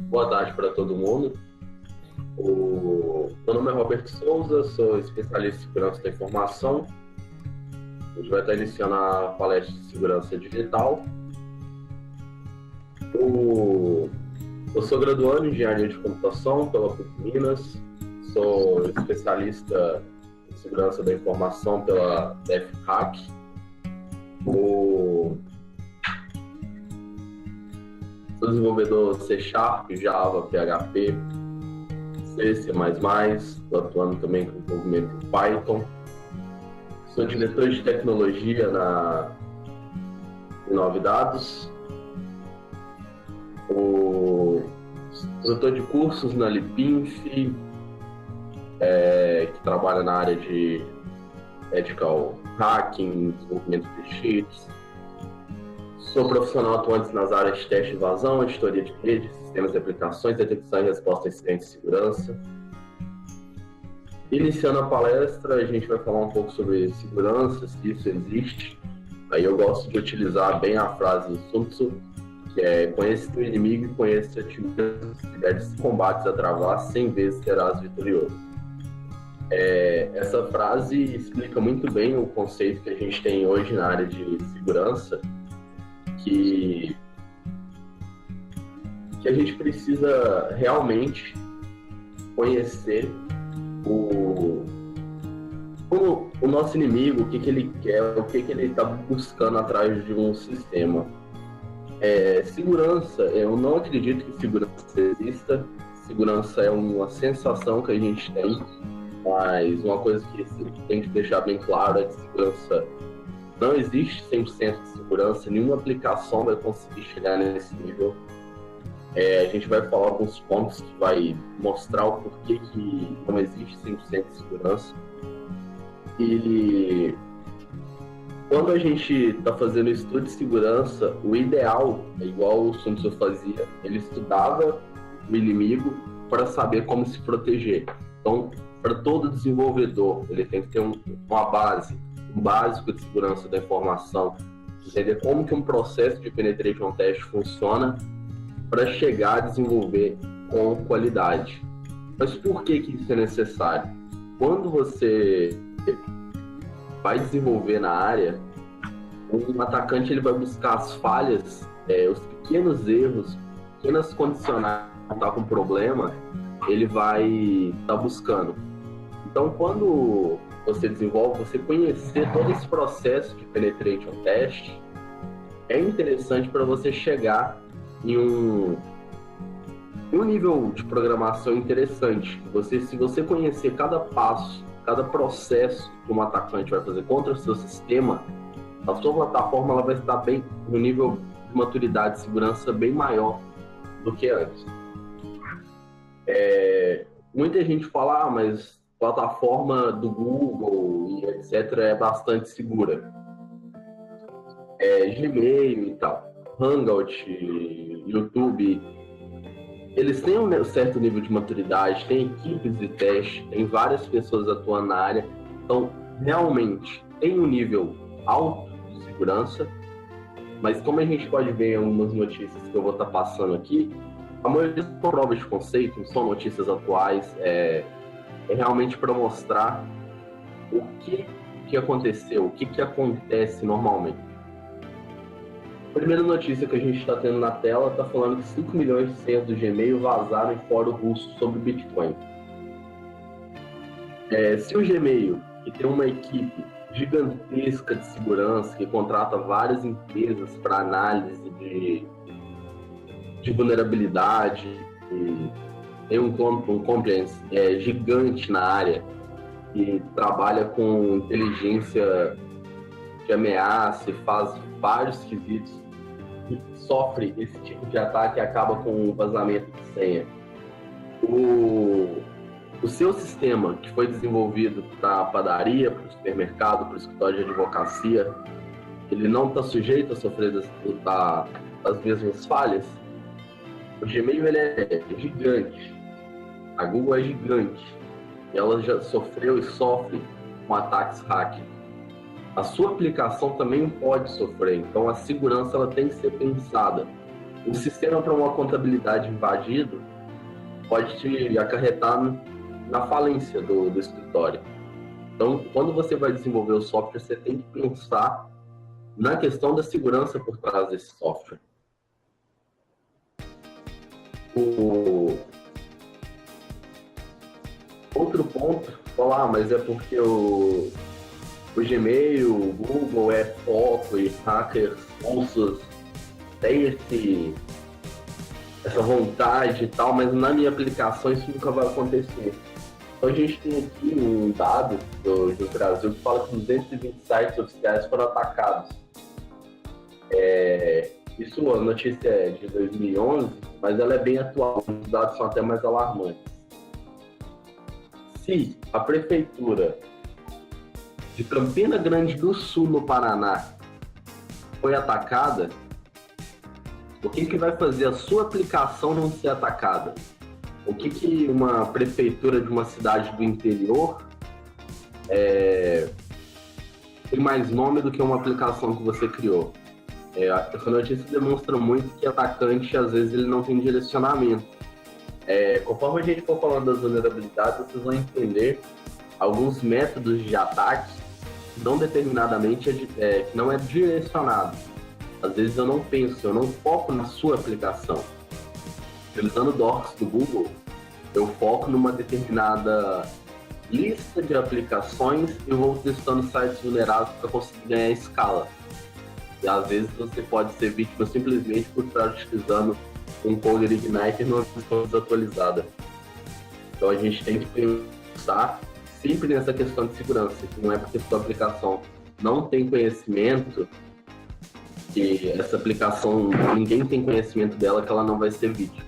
Boa tarde para todo mundo. Meu nome é Roberto Souza, sou especialista em segurança da informação. A gente vai estar iniciando a palestra de segurança digital. Eu sou graduando em engenharia de computação pela PUC Minas, sou especialista em segurança da informação pela DefHack. Sou desenvolvedor C#, Java, PHP, C++, estou atuando também com desenvolvimento em Python. Sou diretor de tecnologia na Novidados. Instrutor de cursos na Lipinf, que trabalha na área de ethical hacking, desenvolvimento de cheats. Sou profissional atuante nas áreas de teste de evasão, editoria de rede, sistemas de aplicações, detecção e resposta a incidentes de segurança. Iniciando a palestra, a gente vai falar um pouco sobre segurança, se isso existe. Aí eu gosto de utilizar bem a frase do Sun Tzu, que é: conheça teu inimigo e conheça a ti mesmo, se tiveres combates a travar, 100 vezes serás vitorioso. Essa frase explica muito bem o conceito que a gente tem hoje na área de segurança, que a gente precisa realmente conhecer o nosso inimigo, o que ele quer, o que ele está buscando atrás de um sistema. Segurança, eu não acredito que segurança exista. Segurança é uma sensação que a gente tem, mas uma coisa que tem que deixar bem claro é que segurança não existe 100% de segurança, nenhuma aplicação vai conseguir chegar nesse nível. A gente vai falar alguns pontos que vai mostrar o porquê que não existe 100% de segurança. E quando a gente está fazendo estudo de segurança, o ideal é igual o Sun Tzu fazia. Ele estudava o inimigo para saber como se proteger. Então, para todo desenvolvedor, ele tem que ter uma base, um básico de segurança da informação, entender como que um processo de penetration test funciona para chegar a desenvolver com qualidade. Mas por que isso é necessário? Quando você vai desenvolver na área, um atacante ele vai buscar as falhas, os pequenos erros, pequenas condicionais que está com problema, ele vai estar buscando. Então, quando você desenvolve, você conhecer todo esse processo de penetration test, é interessante para você chegar em um nível de programação interessante. Se você conhecer cada passo, cada processo que um atacante vai fazer contra o seu sistema, a sua plataforma ela vai estar bem no nível de maturidade e segurança bem maior do que antes. Muita gente fala, mas plataforma do Google e etc. é bastante segura. Gmail e tal, Hangout, YouTube, eles têm um certo nível de maturidade, tem equipes de teste, tem várias pessoas atuando na área, então realmente tem um nível alto de segurança, mas como a gente pode ver em algumas notícias que eu vou estar passando aqui, a maioria são provas de conceito, não são notícias atuais, é realmente para mostrar o que aconteceu, o que acontece normalmente. A primeira notícia que a gente está tendo na tela está falando que 5 milhões de senhas do Gmail vazaram em fórum russo sobre Bitcoin. Se o Gmail, que tem uma equipe gigantesca de segurança, que contrata várias empresas para análise de vulnerabilidade, tem um compliance gigante na área e trabalha com inteligência de ameaça e faz vários quesitos e sofre esse tipo de ataque e acaba com o vazamento de senha. O seu sistema, que foi desenvolvido para a padaria, para o supermercado, para o escritório de advocacia, ele não está sujeito a sofrer as mesmas falhas? O Gmail ele é gigante, a Google é gigante, e ela já sofreu e sofre com ataques hacker. A sua aplicação também pode sofrer, então a segurança ela tem que ser pensada. o sistema para uma contabilidade invadido pode te acarretar na falência do escritório. Então, quando você vai desenvolver o software, você tem que pensar na questão da segurança por trás desse software. O outro ponto, falar, mas é porque o Gmail, o Google é foco e hackers russos têm essa vontade e tal, mas na minha aplicação isso nunca vai acontecer. Então a gente tem aqui um dado do Brasil que fala que 220 sites oficiais foram atacados. Isso, a notícia é de 2011, mas ela é bem atual, os dados são até mais alarmantes. Se a prefeitura de Campina Grande do Sul, no Paraná, foi atacada, o que vai fazer a sua aplicação não ser atacada? O que uma prefeitura de uma cidade do interior tem mais nome do que uma aplicação que você criou? Essa notícia demonstra muito que atacante, às vezes, ele não tem direcionamento. Conforme a gente for falando das vulnerabilidades, vocês vão entender alguns métodos de ataque que não determinadamente que não é direcionado. Às vezes eu não penso, eu não foco na sua aplicação. Utilizando o Docs do Google, eu foco numa determinada lista de aplicações e vou testando sites vulneráveis para conseguir ganhar escala. E às vezes você pode ser vítima simplesmente por estar utilizando um Coder Igniter numa versão desatualizada. Então a gente tem que pensar sempre nessa questão de segurança, que não é porque sua aplicação não tem conhecimento, que essa aplicação, ninguém tem conhecimento dela, que ela não vai ser vítima.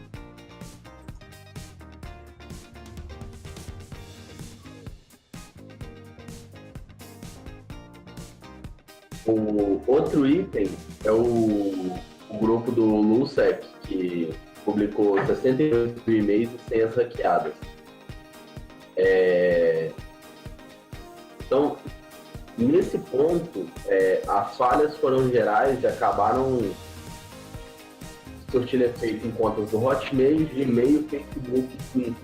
O outro item é o grupo do LUSEC, que publicou 68 mil e-mails e senhas hackeadas. Então, nesse ponto, as falhas foram gerais e acabaram surtindo efeito em contas do Hotmail, Gmail, Facebook e Twitter.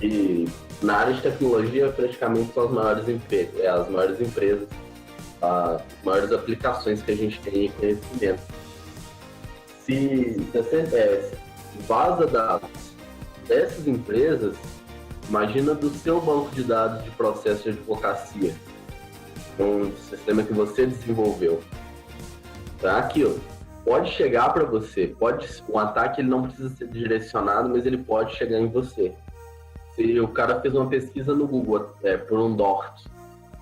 E na área de tecnologia, praticamente são as maiores empresas, as maiores aplicações que a gente tem em conhecimento. Se vaza dados dessas empresas, imagina do seu banco de dados de processo de advocacia, um sistema que você desenvolveu. Tá? Aquilo pode chegar para você, um ataque ele não precisa ser direcionado, mas ele pode chegar em você. Se o cara fez uma pesquisa no Google por um DORC,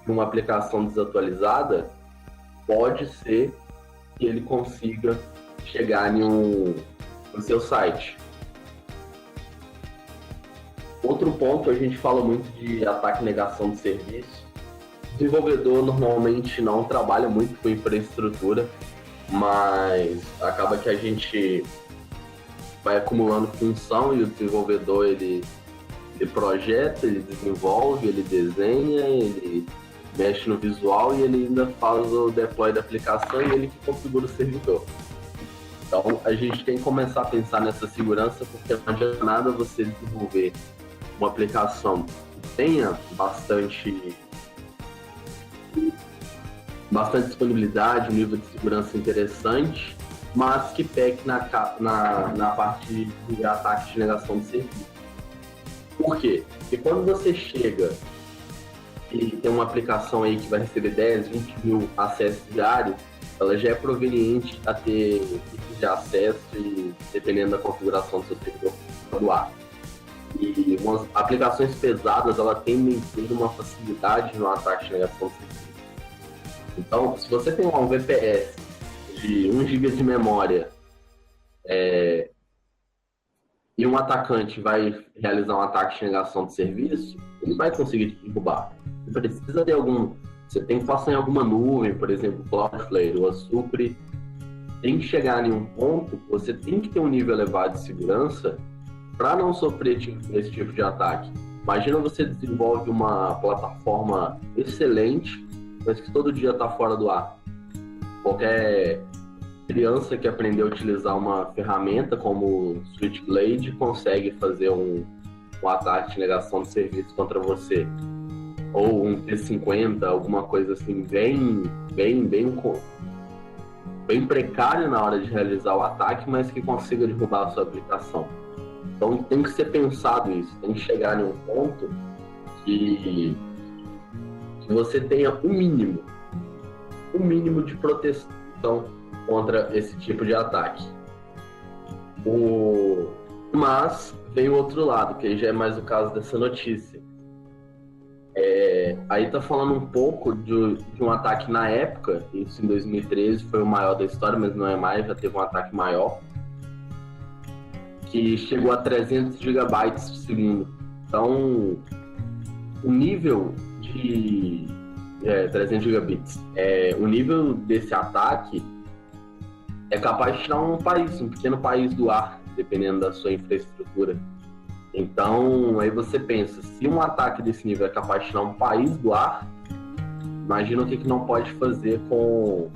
uma aplicação desatualizada, pode ser que ele consiga chegar no seu site. Outro ponto, a gente fala muito de ataque e negação de serviço. O desenvolvedor normalmente não trabalha muito com infraestrutura, mas acaba que a gente vai acumulando função e o desenvolvedor ele projeta, ele desenvolve, ele desenha, ele mexe no visual e ele ainda faz o deploy da aplicação e ele que configura o servidor. Então, a gente tem que começar a pensar nessa segurança, porque não adianta nada você desenvolver uma aplicação que tenha bastante disponibilidade, um nível de segurança interessante, mas que peque na parte de ataque de negação de serviço. Por quê? Porque quando você chega e tem uma aplicação aí que vai receber 10, 20 mil acessos diários, ela já é proveniente a ter tipos de acesso e dependendo da configuração do seu servidor do ar. E umas aplicações pesadas, ela tendem a ter uma facilidade no ataque de negação de serviço. Então, se você tem um VPS de 1 GB de memória e um atacante vai realizar um ataque de negação de serviço, ele vai conseguir te derrubar. Você precisa de você tem que passar em alguma nuvem, por exemplo, Cloudflare ou a Supre. Tem que chegar em um ponto, você tem que ter um nível elevado de segurança para não sofrer esse tipo de ataque. Imagina você desenvolve uma plataforma excelente, mas que todo dia está fora do ar. Qualquer criança que aprendeu a utilizar uma ferramenta como o Switchblade consegue fazer um ataque de negação de serviço contra você. Ou um T50, alguma coisa assim, bem precário na hora de realizar o ataque, mas que consiga derrubar a sua aplicação. Então tem que ser pensado isso, tem que chegar em um ponto que você tenha um mínimo de proteção contra esse tipo de ataque. Mas vem o outro lado, que aí já é mais o caso dessa notícia. Aí tá falando um pouco de um ataque na época, isso em 2013 foi o maior da história, mas não é mais, já teve um ataque maior, que chegou a 300 gigabytes por segundo. Então, o nível de 300 gigabits, o nível desse ataque é capaz de tirar um pequeno país do ar, dependendo da sua infraestrutura. Então, aí você pensa, se um ataque desse nível é capaz de tirar um país do ar, imagina o que não pode fazer com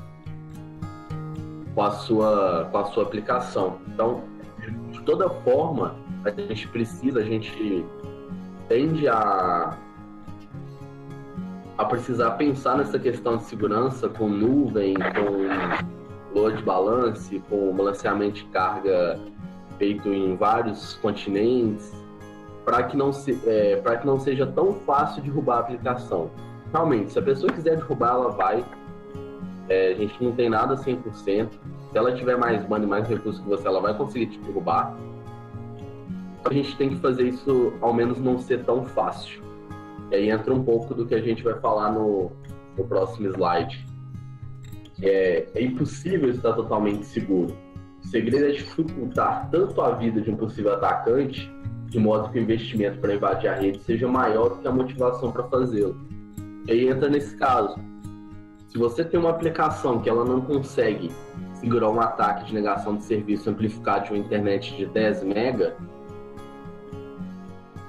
a sua aplicação. Então, de toda forma, a gente tende a precisar pensar nessa questão de segurança com nuvem, com load balance, com balanceamento de carga feito em vários continentes, para que não seja tão fácil derrubar a aplicação. Realmente, se a pessoa quiser derrubar, ela vai. A gente não tem nada 100%. Se ela tiver mais banda e mais recursos que você, ela vai conseguir te derrubar. A gente tem que fazer isso, ao menos, não ser tão fácil. E aí entra um pouco do que a gente vai falar no próximo slide. É impossível estar totalmente seguro. O segredo é dificultar tanto a vida de um possível atacante, de modo que o investimento para invadir a rede seja maior do que a motivação para fazê-lo. E aí entra nesse caso. Se você tem uma aplicação que ela não consegue segurar um ataque de negação de serviço amplificado de uma internet de 10 MB,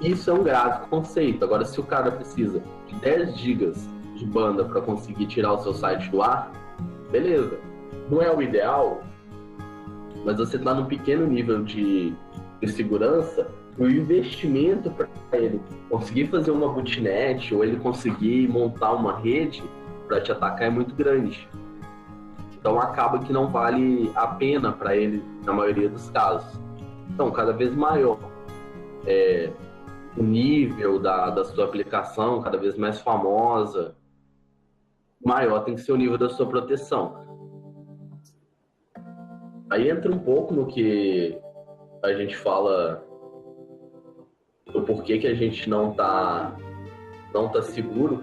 isso é um grave conceito. Agora, se o cara precisa de 10 GB de banda para conseguir tirar o seu site do ar, beleza. Não é o ideal, mas você está num pequeno nível de segurança, o investimento para ele conseguir fazer uma botnet ou ele conseguir montar uma rede para te atacar é muito grande. Então acaba que não vale a pena para ele na maioria dos casos. Então, cada vez maior o nível da sua aplicação, cada vez mais famosa, maior tem que ser o nível da sua proteção. Aí entra um pouco no que a gente fala do porquê que a gente não tá seguro.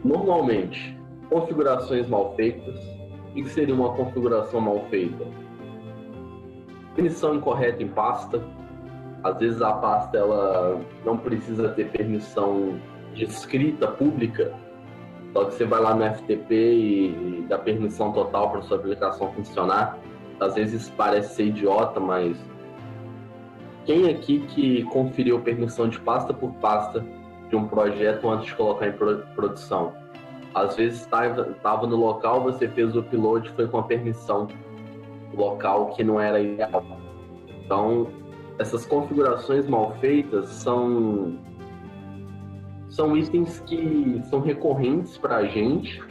Normalmente, configurações mal feitas. O que seria uma configuração mal feita? Permissão incorreta em pasta. Às vezes a pasta ela não precisa ter permissão de escrita pública, só que você vai lá no FTP e dá permissão total para sua aplicação funcionar. Às vezes parece ser idiota, mas quem aqui que conferiu permissão de pasta por pasta de um projeto antes de colocar em produção? Às vezes estava no local, você fez o upload, foi com a permissão local que não era ideal. Então, essas configurações mal feitas são itens que são recorrentes para a gente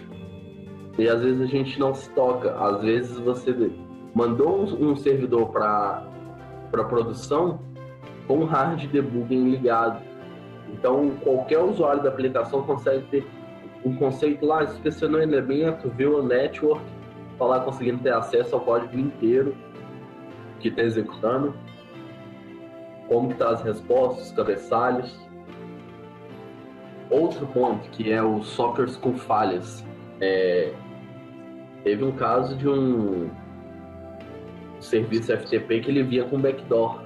e às vezes a gente não se toca. Às vezes você mandou um servidor para produção com o hard debugging ligado. Então, qualquer usuário da aplicação consegue ter um conceito lá, inspecionou o elemento, viu o network, está lá conseguindo ter acesso ao código inteiro que está executando, como que está as respostas, os cabeçalhos. Outro ponto, que é os sockets com falhas. Teve um caso de um serviço FTP que ele vinha com backdoor.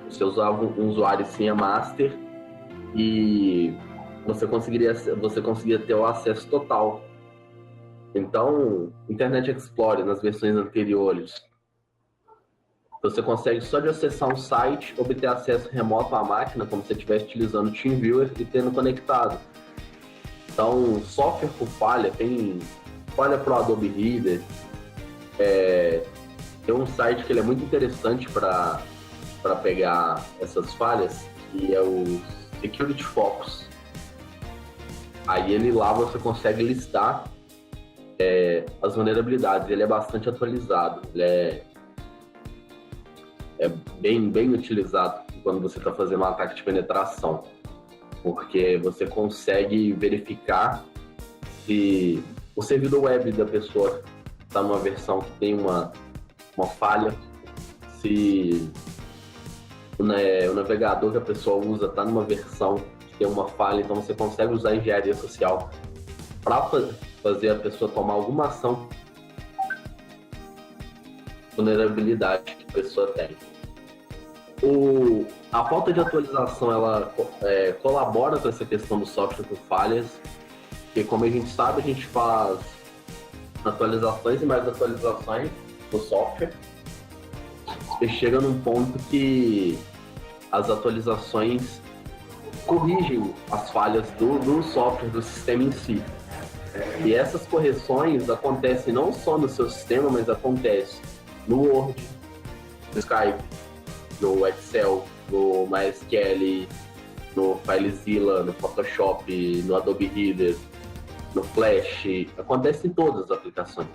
Você usava um usuário e senha master e você conseguiria ter o acesso total. Então, Internet Explorer nas versões anteriores, você consegue só de acessar um site obter acesso remoto à máquina, como se você estivesse utilizando o TeamViewer e tendo conectado. Então, software por falha tem falha para o Adobe Reader. Tem um site que ele é muito interessante para pegar essas falhas, que é o Security Focus. Aí lá você consegue listar as vulnerabilidades. Ele é bastante atualizado, ele é bem utilizado quando você está fazendo um ataque de penetração, porque você consegue verificar se o servidor web da pessoa está numa versão que tem uma falha, se o navegador que a pessoa usa está numa versão que tem uma falha. Então você consegue usar a engenharia social para fazer a pessoa tomar alguma ação vulnerabilidade que a pessoa tem. A falta de atualização, ela colabora com essa questão do software com falhas, porque como a gente sabe, a gente faz atualizações e mais atualizações do software, e chega num ponto que as atualizações corrigem as falhas do software, do sistema em si. E essas correções acontecem não só no seu sistema, mas acontecem no Word, no Skype, no Excel, no MySQL, no FileZilla, no Photoshop, no Adobe Reader, no Flash. Acontece em todas as aplicações.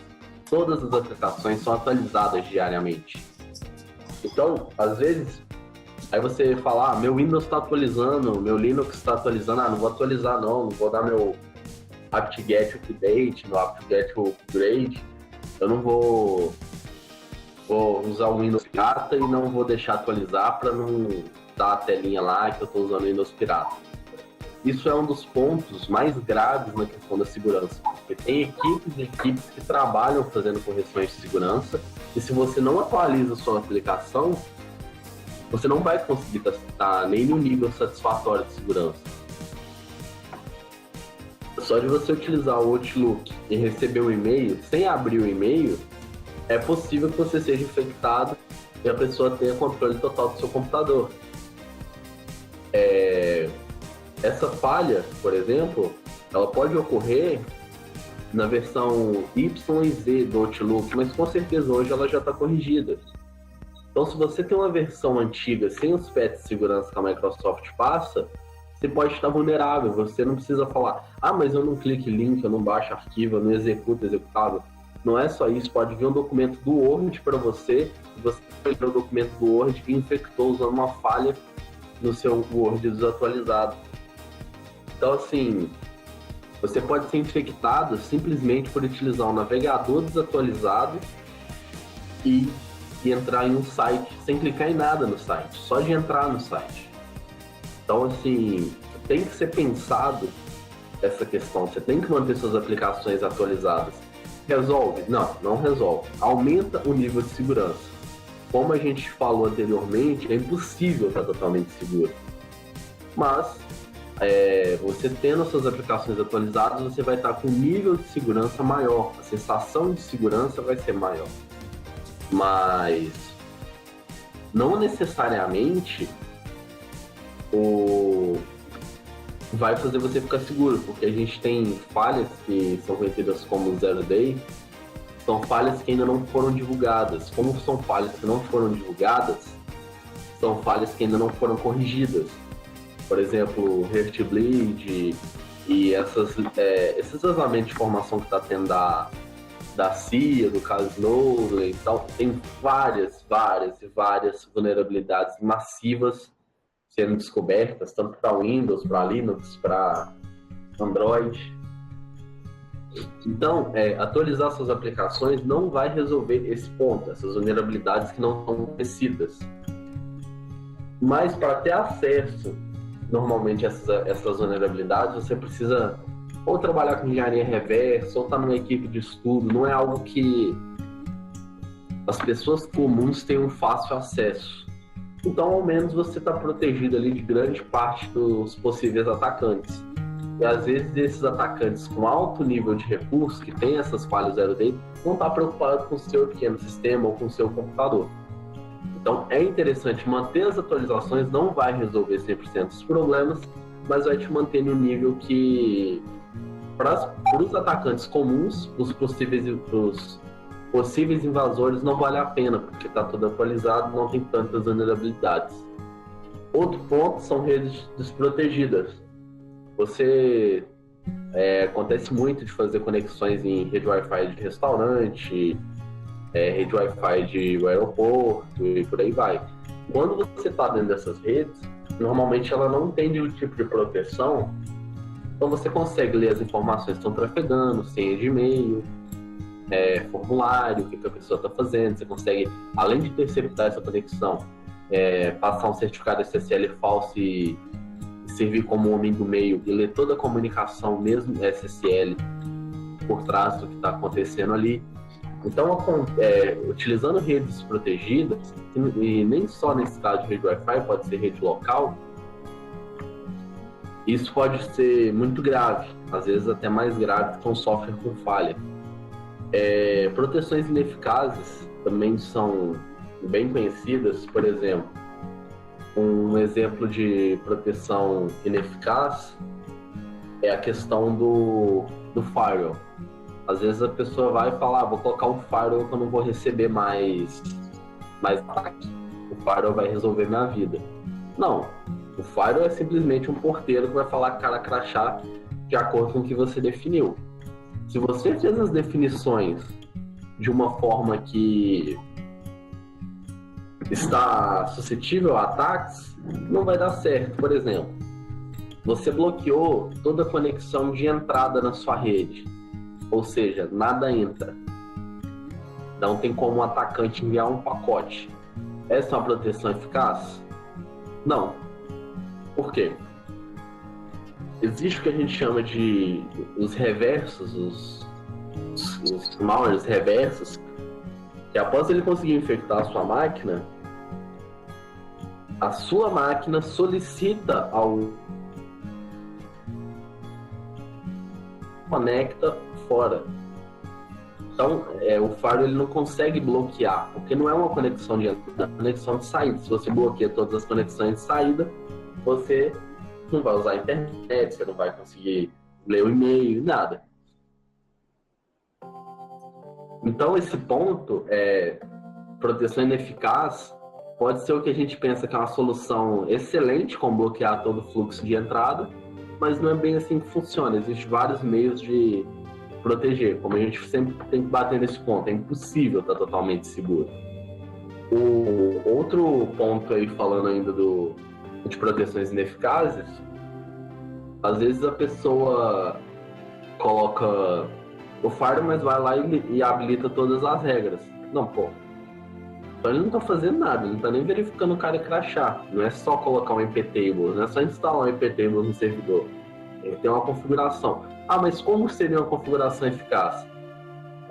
Todas as aplicações são atualizadas diariamente. Então, às vezes, aí você fala, meu Windows está atualizando, meu Linux está atualizando, não vou atualizar não vou dar meu apt-get update, meu apt-get upgrade, eu não vou usar o Windows pirata e não vou deixar atualizar para não dar a telinha lá que eu estou usando o Windows pirata. Isso é um dos pontos mais graves na questão da segurança, porque tem equipes e equipes que trabalham fazendo correções de segurança, e se você não atualiza a sua aplicação, você não vai conseguir estar nem no nível satisfatório de segurança. Só de você utilizar o Outlook e receber um e-mail, sem abrir o e-mail, é possível que você seja infectado e a pessoa tenha controle total do seu computador. Essa falha, por exemplo, ela pode ocorrer na versão Y e Z do Outlook, mas com certeza hoje ela já está corrigida. Então, se você tem uma versão antiga sem os patches de segurança que a Microsoft passa, você pode estar vulnerável. Você não precisa falar, mas eu não clico em link, eu não baixo arquivo, eu não executo executável. Não é só isso, pode vir um documento do Word para você, e você pode ver o documento do Word que infectou usando uma falha no seu Word desatualizado. Então, assim, você pode ser infectado simplesmente por utilizar um navegador desatualizado e entrar em um site sem clicar em nada no site, só de entrar no site. Então, assim, tem que ser pensado essa questão, você tem que manter suas aplicações atualizadas. Resolve? Não resolve. Aumenta o nível de segurança. Como a gente falou anteriormente, é impossível estar totalmente seguro. Mas, você tendo as suas aplicações atualizadas, você vai estar com um nível de segurança maior. A sensação de segurança vai ser maior. Mas, não necessariamente vai fazer você ficar seguro, porque a gente tem falhas que são conhecidas como Zero Day, são falhas que ainda não foram divulgadas. Como são falhas que não foram divulgadas, são falhas que ainda não foram corrigidas. Por exemplo, Heartbleed e esses vazamentos de informação que está tendo da CIA, do caso Snowden. Então, tem várias vulnerabilidades massivas sendo descobertas, tanto para Windows, para Linux, para Android. Então, atualizar suas aplicações não vai resolver esse ponto, essas vulnerabilidades que não são conhecidas. Mas para ter acesso, normalmente, a essas vulnerabilidades, você precisa ou trabalhar com engenharia reversa, ou estar numa equipe de estudo. Não é algo que as pessoas comuns tenham fácil acesso. Então, ao menos, você está protegido ali de grande parte dos possíveis atacantes. E, às vezes, esses atacantes com alto nível de recursos, que têm essas falhas Zero Day, não estão preocupados com o seu pequeno sistema ou com o seu computador. Então, é interessante manter as atualizações, não vai resolver 100% dos problemas, mas vai te manter no nível que Para os atacantes comuns, os possíveis invasores não vale a pena, porque está tudo atualizado e não tem tantas vulnerabilidades. Outro ponto são redes desprotegidas. Acontece muito de fazer conexões em rede Wi-Fi de restaurante, rede Wi-Fi de aeroporto e por aí vai. Quando você está dentro dessas redes, normalmente ela não tem nenhum tipo de proteção, então você consegue ler as informações que estão trafegando, senha de e-mail, formulário, o que a pessoa está fazendo. Você consegue, além de interceptar essa conexão, passar um certificado SSL falso e servir como homem do meio e ler toda a comunicação, mesmo SSL, por trás do que está acontecendo ali. Então, utilizando redes protegidas, e nem só nesse caso de rede Wi-Fi, pode ser rede local, isso pode ser muito grave, às vezes até mais grave que um software com falha. Proteções ineficazes também são bem conhecidas. Por exemplo, um exemplo de proteção ineficaz é a questão do firewall. Às vezes a pessoa vai falar, vou colocar um firewall que eu não vou receber mais ataques. O firewall vai resolver minha vida. Não, o firewall é simplesmente um porteiro que vai falar cara crachá de acordo com o que você definiu. Se você fez as definições de uma forma que está suscetível a ataques, não vai dar certo. Por exemplo, você bloqueou toda a conexão de entrada na sua rede, ou seja, nada entra. Não tem como o atacante enviar um pacote. Essa é uma proteção eficaz? Não. Por quê? Existe o que a gente chama de os reversos, os malwares reversos, que após ele conseguir infectar a sua máquina solicita ao conecta fora. Então, o firewall ele não consegue bloquear, porque não é uma conexão de entrada, é uma conexão de saída. Se você bloqueia todas as conexões de saída, você não vai usar a internet, você não vai conseguir ler o e-mail, nada. Então, esse ponto, proteção ineficaz, pode ser o que a gente pensa que é uma solução excelente, como bloquear todo o fluxo de entrada, mas não é bem assim que funciona. Existem vários meios de proteger, como a gente sempre tem que bater nesse ponto. É impossível estar totalmente seguro. O outro ponto aí, falando ainda de proteções ineficazes, às vezes a pessoa coloca o firewall, mas vai lá e habilita todas as regras. Não, pô. Então ele não está fazendo nada, ele não está nem verificando o cara crachá. Não é só colocar um IP-table, não é só instalar um IP-table no servidor. Ele tem uma configuração. Ah, mas como seria uma configuração eficaz?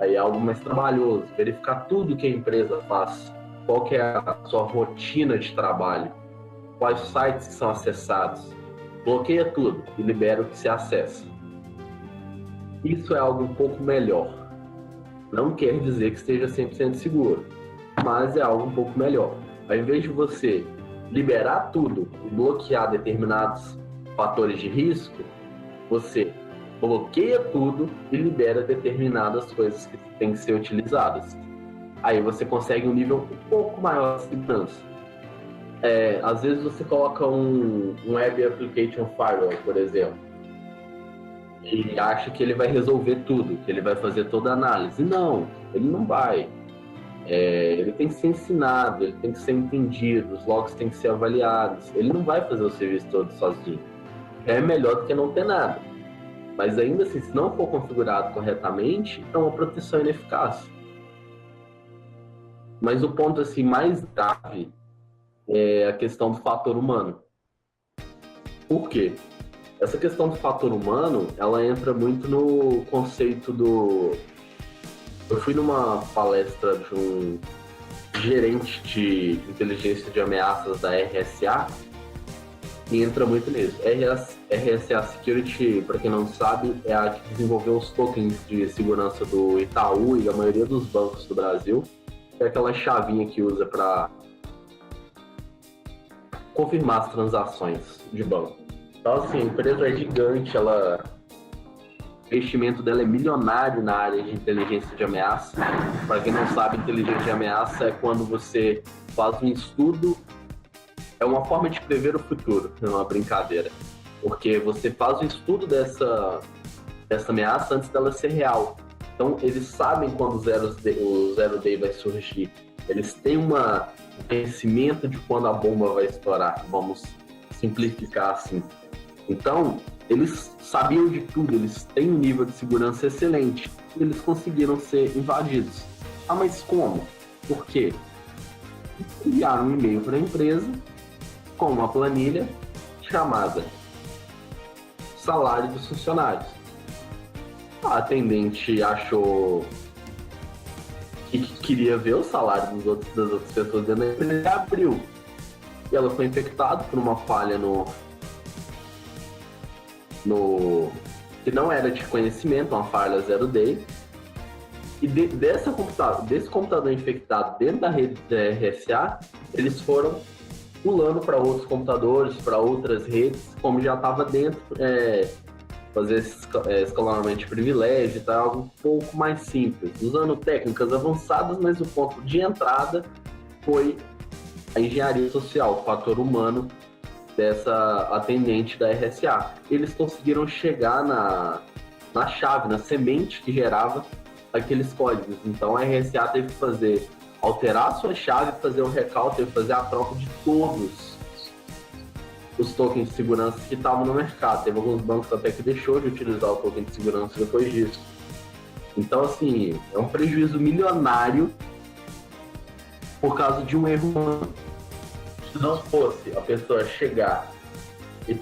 Aí é algo mais trabalhoso, verificar tudo que a empresa faz, qual que é a sua rotina de trabalho, quais sites que são acessados, bloqueia tudo e libera o que se acessa. Isso é algo um pouco melhor. Não quer dizer que esteja 100% seguro, mas é algo um pouco melhor. Ao invés de você liberar tudo e bloquear determinados fatores de risco, você bloqueia tudo e libera determinadas coisas que têm que ser utilizadas. Aí você consegue um nível um pouco maior de segurança. Às vezes você coloca um Web Application Firewall, por exemplo, e acha que ele vai resolver tudo, que ele vai fazer toda a análise. Não, ele não vai. Ele tem que ser ensinado, ele tem que ser entendido, os logs têm que ser avaliados. Ele não vai fazer o serviço todo sozinho. É melhor do que não ter nada. Mas ainda assim, se não for configurado corretamente, é uma proteção ineficaz. Mas o ponto assim, mais grave é a questão do fator humano. Por quê? Essa questão do fator humano, ela entra muito no conceito do... Eu fui numa palestra de um gerente de inteligência de ameaças da RSA, e entra muito nisso. RSA Security, para quem não sabe, é a que desenvolveu os tokens de segurança do Itaú e da maioria dos bancos do Brasil. É aquela chavinha que usa para confirmar as transações de banco. Então, assim, a empresa é gigante, ela O investimento dela é milionário na área de inteligência de ameaça. Para quem não sabe, inteligência de ameaça é quando você faz um estudo, é uma forma de prever o futuro, não é uma brincadeira. Porque você faz o estudo dessa ameaça antes dela ser real. Então, eles sabem quando o zero day vai surgir. Eles têm um conhecimento de quando a bomba vai estourar, vamos simplificar assim. Então, eles sabiam de tudo, eles têm um nível de segurança excelente. E eles conseguiram ser invadidos. Ah, mas como? Por quê? Enviaram um e-mail para a empresa com uma planilha chamada salário dos funcionários. A atendente achou que queria ver o salário das outras pessoas dentro da empresa e abriu. E ela foi infectada por uma falha que não era de conhecimento, uma falha zero day. E desse computador infectado dentro da rede da RSA, eles foram pulando para outros computadores, para outras redes, como já estava dentro, fazer escalonamento de privilégio, tá? Algo um pouco mais simples, usando técnicas avançadas, mas o ponto de entrada foi a engenharia social, o fator humano dessa atendente da RSA. Eles conseguiram chegar na chave, na semente que gerava aqueles códigos. Então a RSA teve que alterar a sua chave, fazer um recall, teve que fazer a troca de todos os tokens de segurança que estavam no mercado. Teve alguns bancos até que deixou de utilizar o token de segurança depois disso. Então, assim, é um prejuízo milionário por causa de um erro humano. Se não fosse a pessoa chegar e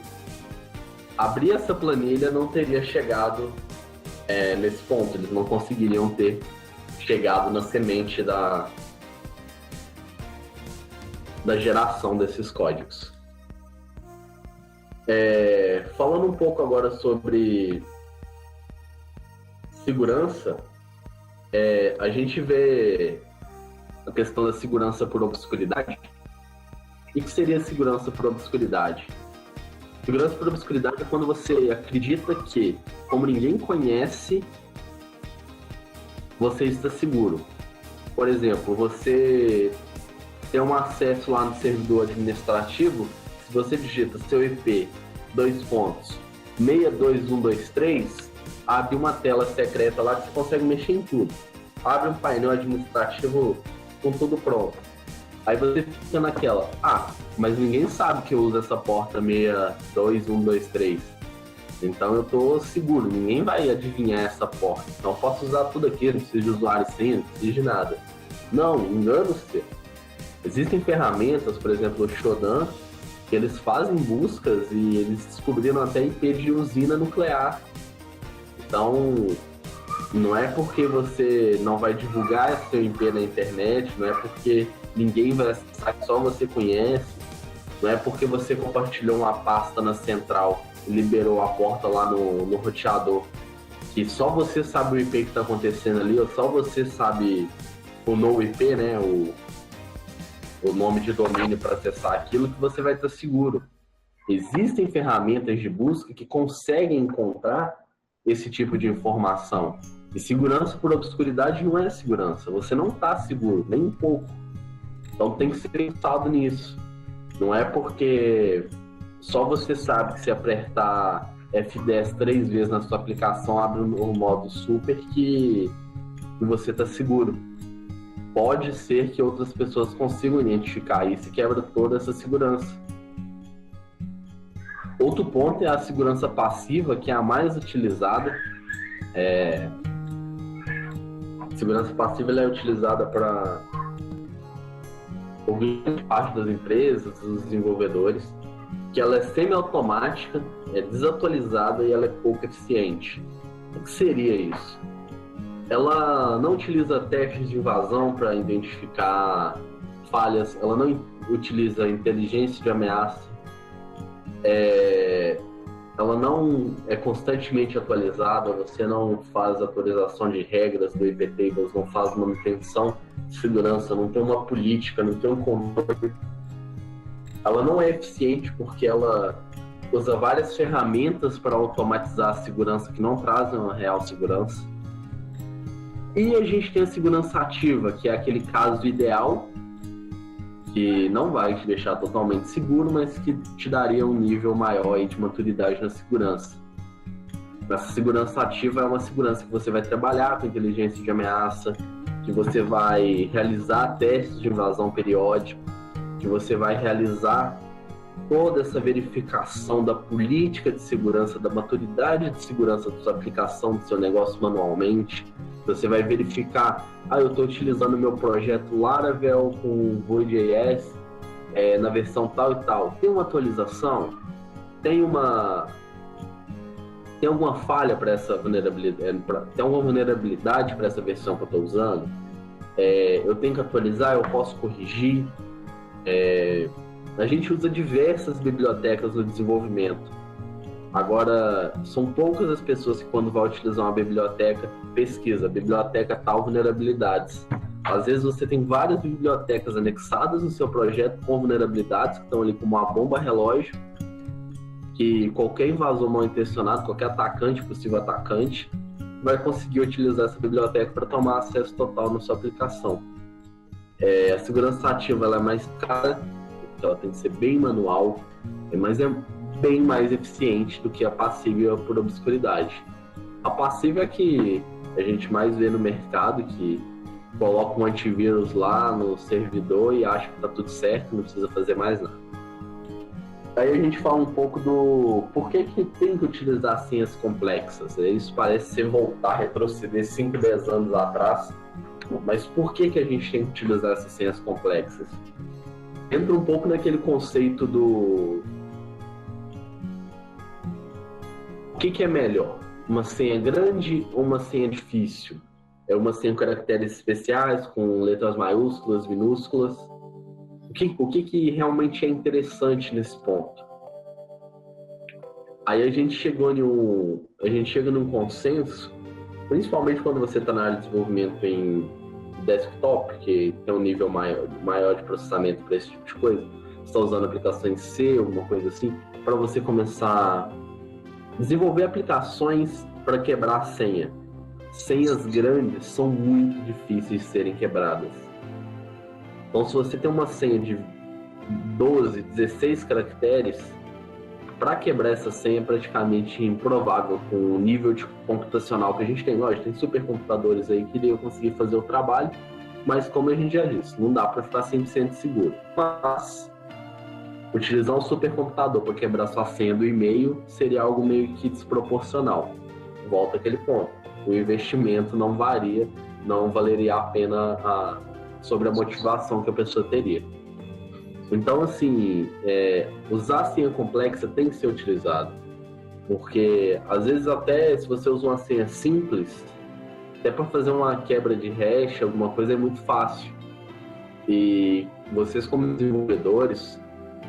abrir essa planilha, não teria chegado nesse ponto. Eles não conseguiriam ter chegado na semente da geração desses códigos. Falando um pouco agora sobre segurança, a gente vê a questão da segurança por obscuridade. E o que seria segurança por obscuridade? Segurança por obscuridade é quando você acredita que, como ninguém conhece, você está seguro. Por exemplo, você tem um acesso lá no servidor administrativo. Se você digita seu IP, 62123, abre uma tela secreta lá que você consegue mexer em tudo. Abre um painel administrativo com tudo pronto. Aí você fica naquela, mas ninguém sabe que eu uso essa porta 62123. Então eu tô seguro, ninguém vai adivinhar essa porta. Então eu posso usar tudo aqui, não preciso de usuário e senha, não preciso de nada. Não, engano-se. Existem ferramentas, por exemplo, o Shodan, que eles fazem buscas e eles descobriram até IP de usina nuclear. Então, não é porque você não vai divulgar seu IP na internet, não é porque ninguém vai acessar que só você conhece, não é porque você compartilhou uma pasta na central e liberou a porta lá no roteador, que só você sabe o IP que está acontecendo ali, ou só você sabe o NoIP, né, o nome de domínio para acessar aquilo, que você vai estar seguro. Existem ferramentas de busca que conseguem encontrar esse tipo de informação. E segurança por obscuridade não é segurança. Você não está seguro, nem um pouco. Então tem que ser pensado nisso. Não é porque só você sabe que se apertar F10 3 vezes na sua aplicação abre o modo super que você está seguro. Pode ser que outras pessoas consigam identificar isso e quebra toda essa segurança. Outro ponto é a segurança passiva, que é a mais utilizada. A segurança passiva ela é utilizada por grande parte das empresas, dos desenvolvedores, que ela é semi-automática, é desatualizada e ela é pouco eficiente. O que seria isso? Ela não utiliza testes de invasão para identificar falhas, ela não utiliza inteligência de ameaça, ela não é constantemente atualizada, você não faz atualização de regras do IP Tables, não faz manutenção de segurança, não tem uma política, não tem um controle. Ela não é eficiente porque ela usa várias ferramentas para automatizar a segurança que não trazem uma real segurança. E a gente tem a segurança ativa, que é aquele caso ideal, que não vai te deixar totalmente seguro, mas que te daria um nível maior aí de maturidade na segurança. Essa segurança ativa é uma segurança que você vai trabalhar com inteligência de ameaça, que você vai realizar testes de invasão periódico, que você vai realizar toda essa verificação da política de segurança, da maturidade de segurança da sua aplicação, do seu negócio manualmente. Você vai verificar, eu estou utilizando o meu projeto Laravel com Vue.js na versão tal e tal. Tem uma atualização? Tem alguma falha para essa vulnerabilidade? Tem alguma vulnerabilidade para essa versão que eu estou usando? Eu tenho que atualizar? Eu posso corrigir? A gente usa diversas bibliotecas no desenvolvimento. Agora, são poucas as pessoas que, quando vai utilizar uma biblioteca, pesquisa biblioteca tal vulnerabilidades. Às vezes você tem várias bibliotecas anexadas no seu projeto com vulnerabilidades que estão ali como uma bomba relógio, que qualquer invasor mal intencionado, qualquer atacante, possível atacante, vai conseguir utilizar essa biblioteca para tomar acesso total na sua aplicação. A segurança ativa ela é mais cara, ela tem que ser bem manual, mas é bem mais eficiente do que a passiva por obscuridade. A passiva é que a gente mais vê no mercado, que coloca um antivírus lá no servidor e acha que está tudo certo, não precisa fazer mais nada. Aí a gente fala um pouco do por que tem que utilizar senhas complexas. Isso parece ser voltar, retroceder 5, 10 anos atrás, mas por que a gente tem que utilizar essas senhas complexas? Entra um pouco naquele conceito do o que é melhor, uma senha grande ou uma senha difícil? É uma senha com caracteres especiais, com letras maiúsculas, minúsculas? O que realmente é interessante nesse ponto? Aí a gente chega num consenso, principalmente quando você está na área de desenvolvimento em desktop, que tem um nível maior de processamento para esse tipo de coisa. Você está usando aplicações C, alguma coisa assim, para você começar a desenvolver aplicações para quebrar a senha. Senhas grandes são muito difíceis de serem quebradas. Então, se você tem uma senha de 12, 16 caracteres, para quebrar essa senha é praticamente improvável com o nível de computacional que a gente tem. Lógico, tem supercomputadores aí que iriam conseguir fazer o trabalho, mas como a gente já disse, não dá para ficar 100% seguro. Mas utilizar um supercomputador para quebrar sua senha do e-mail seria algo meio que desproporcional. Volta àquele ponto. O investimento não valeria a pena sobre a motivação que a pessoa teria. Então, assim, usar a senha complexa tem que ser utilizado, porque às vezes até se você usa uma senha simples, até para fazer uma quebra de hash, alguma coisa é muito fácil. E vocês como desenvolvedores,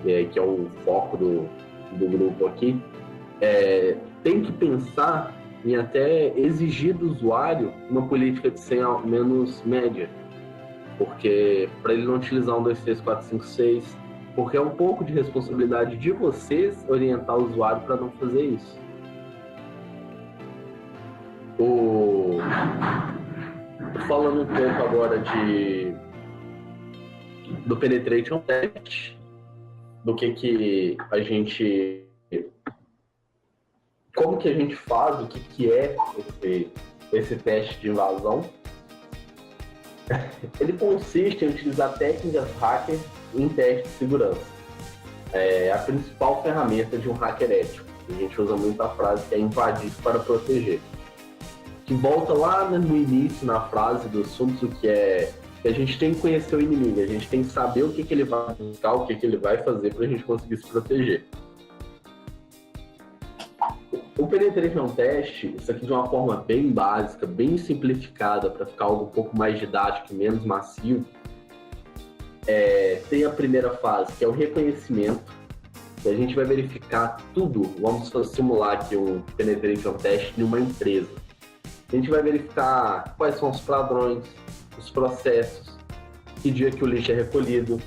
que é o foco do grupo aqui, tem que pensar em até exigir do usuário uma política de senha ao menos média. Porque para ele não utilizar 1, 2, 3, 4, 5, 6, porque é um pouco de responsabilidade de vocês orientar o usuário para não fazer isso. Falando um pouco agora do Penetration Test, do que a gente... Como que a gente faz, o que é esse teste de invasão. Ele consiste em utilizar técnicas hacker em teste de segurança. É a principal ferramenta de um hacker ético. A gente usa muito a frase que é invadir para proteger. Que volta lá no início, na frase do Sun Tzu, que a gente tem que conhecer o inimigo, a gente tem que saber o que ele vai buscar, o que ele vai fazer para a gente conseguir se proteger. O Penetration Test, isso aqui de uma forma bem básica, bem simplificada, para ficar algo um pouco mais didático e menos massivo, tem a primeira fase, que é o reconhecimento. A gente vai verificar tudo, vamos simular aqui um Penetration Test em uma empresa. A gente vai verificar quais são os padrões, os processos, que dia que o lixo é recolhido,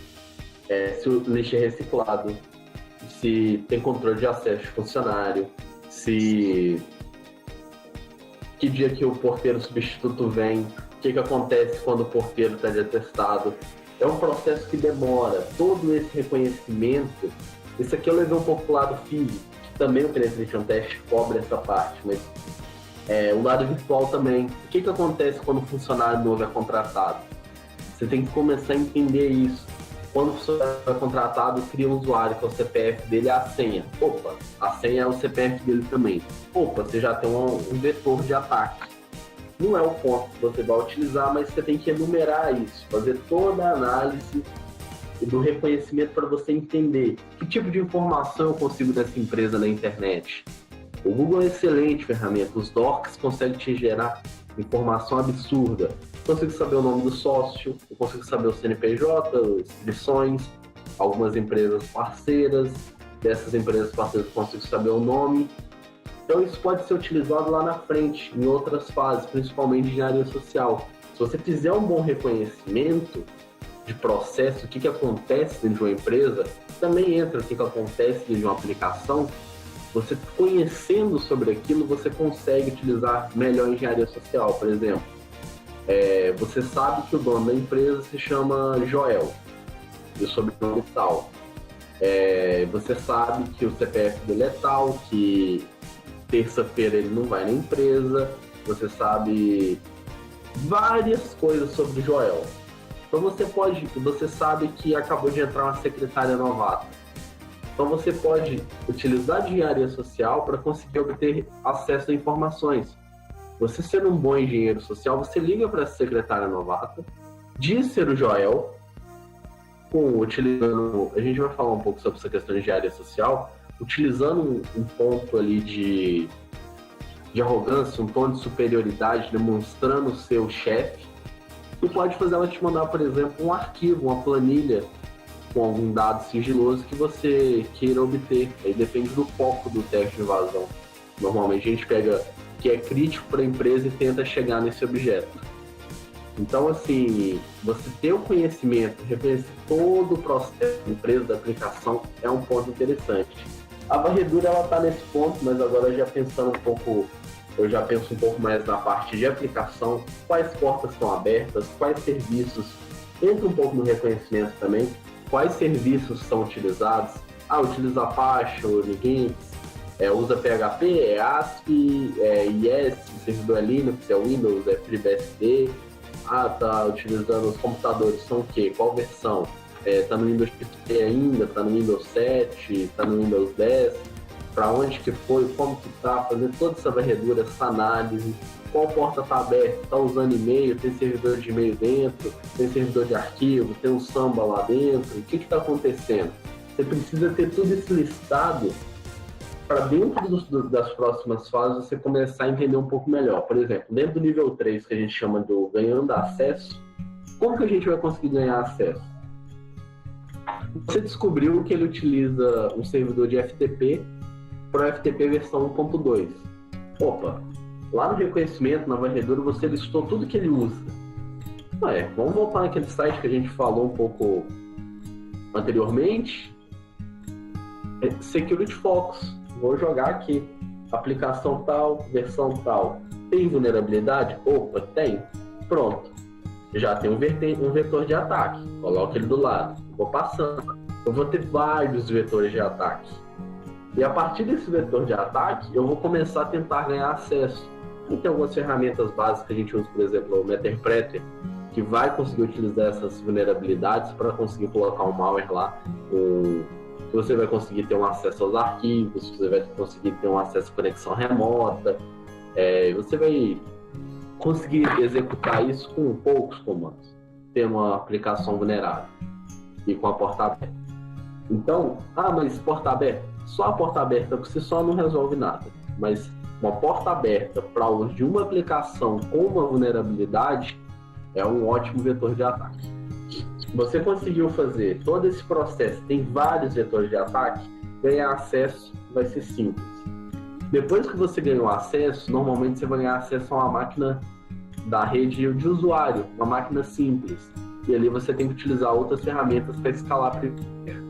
se o lixo é reciclado, se tem controle de acesso de funcionário, se que dia que o porteiro substituto vem, o que acontece quando o porteiro está de atestado. É um processo que demora. Todo esse reconhecimento, isso aqui eu levei um pouco para o lado físico, que também o Penetration Test cobre essa parte, mas o lado virtual também. O que acontece quando o funcionário novo é contratado? Você tem que começar a entender isso. Quando o funcionário é contratado, cria um usuário, que é o CPF dele, a senha. Opa, a senha é o CPF dele também. Opa, você já tem um vetor de ataque. Não é o ponto que você vai utilizar, mas você tem que enumerar isso, fazer toda a análise do reconhecimento para você entender que tipo de informação eu consigo dessa empresa na internet. O Google é uma excelente ferramenta, os docs conseguem te gerar informação absurda. Eu consigo saber o nome do sócio, eu consigo saber o CNPJ, inscrições, algumas empresas parceiras, dessas empresas parceiras eu consigo saber o nome. Então isso pode ser utilizado lá na frente, em outras fases, principalmente de engenharia social. Se você fizer um bom reconhecimento de processo, o que acontece dentro de uma empresa, também entra o que acontece dentro de uma aplicação, você conhecendo sobre aquilo, você consegue utilizar melhor a engenharia social. Por exemplo, você sabe que o dono da empresa se chama Joel, e o sobrenome é tal. Você sabe que o CPF dele é tal, que terça-feira ele não vai na empresa, você sabe várias coisas sobre o Joel. Então você sabe que acabou de entrar uma secretária novata. Então você pode utilizar a engenharia social para conseguir obter acesso a informações. Você sendo um bom engenheiro social, você liga para essa secretária novata, diz ser o Joel, utilizando, a gente vai falar um pouco sobre essa questão de engenharia social, utilizando um ponto ali de arrogância, um tom de superioridade, demonstrando ser o chefe, e pode fazer ela te mandar, por exemplo, um arquivo, uma planilha com algum dado sigiloso que você queira obter. Aí depende do foco do teste de invasão. Normalmente a gente pega o que é crítico para a empresa e tenta chegar nesse objeto. Então, assim, você ter o conhecimento, reconhecer todo o processo da empresa, da aplicação, é um ponto interessante. A varredura, ela está nesse ponto, mas agora já pensando um pouco, eu já penso um pouco mais na parte de aplicação, quais portas estão abertas, quais serviços, entra um pouco no reconhecimento também, quais serviços são utilizados. Utiliza Apache, Unix, usa PHP, ASP, IS, servidor Linux, Windows, FreeBSD. Tá utilizando os computadores, são o quê? Qual versão? Tá no Windows XP ainda, tá no Windows 7, tá no Windows 10, para onde que foi, como que tá, fazer toda essa varredura, essa análise, qual porta tá aberta, tá usando e-mail, tem servidor de e-mail dentro, tem servidor de arquivo, tem um Samba lá dentro, o que tá acontecendo? Você precisa ter tudo isso listado para dentro das próximas fases você começar a entender um pouco melhor. Por exemplo, dentro do nível 3, que a gente chama do ganhando acesso, como que a gente vai conseguir ganhar acesso? Você descobriu que ele utiliza um servidor de FTP para o FTP versão 1.2. Opa, lá no reconhecimento, na varredura, você listou tudo que ele usa. Vamos voltar naquele site que a gente falou um pouco anteriormente. Security Focus. Vou jogar aqui. Aplicação tal, versão tal. Tem vulnerabilidade? Opa, tem. Pronto. Já tem um vetor de ataque. Coloco ele do lado. Vou passando. Eu vou ter vários vetores de ataque. E a partir desse vetor de ataque, eu vou começar a tentar ganhar acesso. E tem algumas ferramentas básicas que a gente usa, por exemplo, o Meterpreter, que vai conseguir utilizar essas vulnerabilidades para conseguir colocar um malware lá. Você vai conseguir ter um acesso aos arquivos, você vai conseguir ter um acesso à conexão remota, você vai conseguir executar isso com poucos comandos, ter uma aplicação vulnerável e com a porta aberta. Então, mas porta aberta? Só a porta aberta por si só não resolve nada, mas uma porta aberta para uso de uma aplicação com uma vulnerabilidade é um ótimo vetor de ataque. Você conseguiu fazer todo esse processo, tem vários vetores de ataque, ganhar acesso vai ser simples. Depois que você ganhou acesso, normalmente você vai ganhar acesso a uma máquina da rede de usuário, uma máquina simples. E ali você tem que utilizar outras ferramentas para escalar primeiro.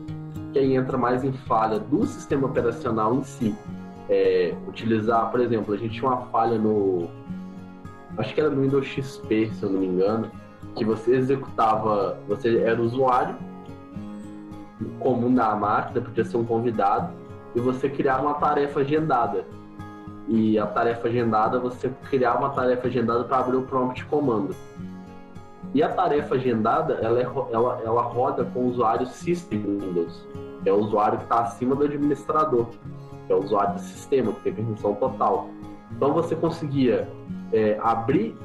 que aí entra mais em falha do sistema operacional em si. Utilizar, por exemplo, a gente tinha uma falha acho que era no Windows XP, se eu não me engano, que você executava, você era usuário comum da máquina, podia ser um convidado, e você criava uma tarefa agendada. E a tarefa agendada, você criava uma tarefa agendada para abrir o prompt de comando. E a tarefa agendada, ela roda com o usuário system do Windows, que é o usuário que está acima do administrador, que é o usuário do sistema, que tem permissão total. Então você conseguia abrir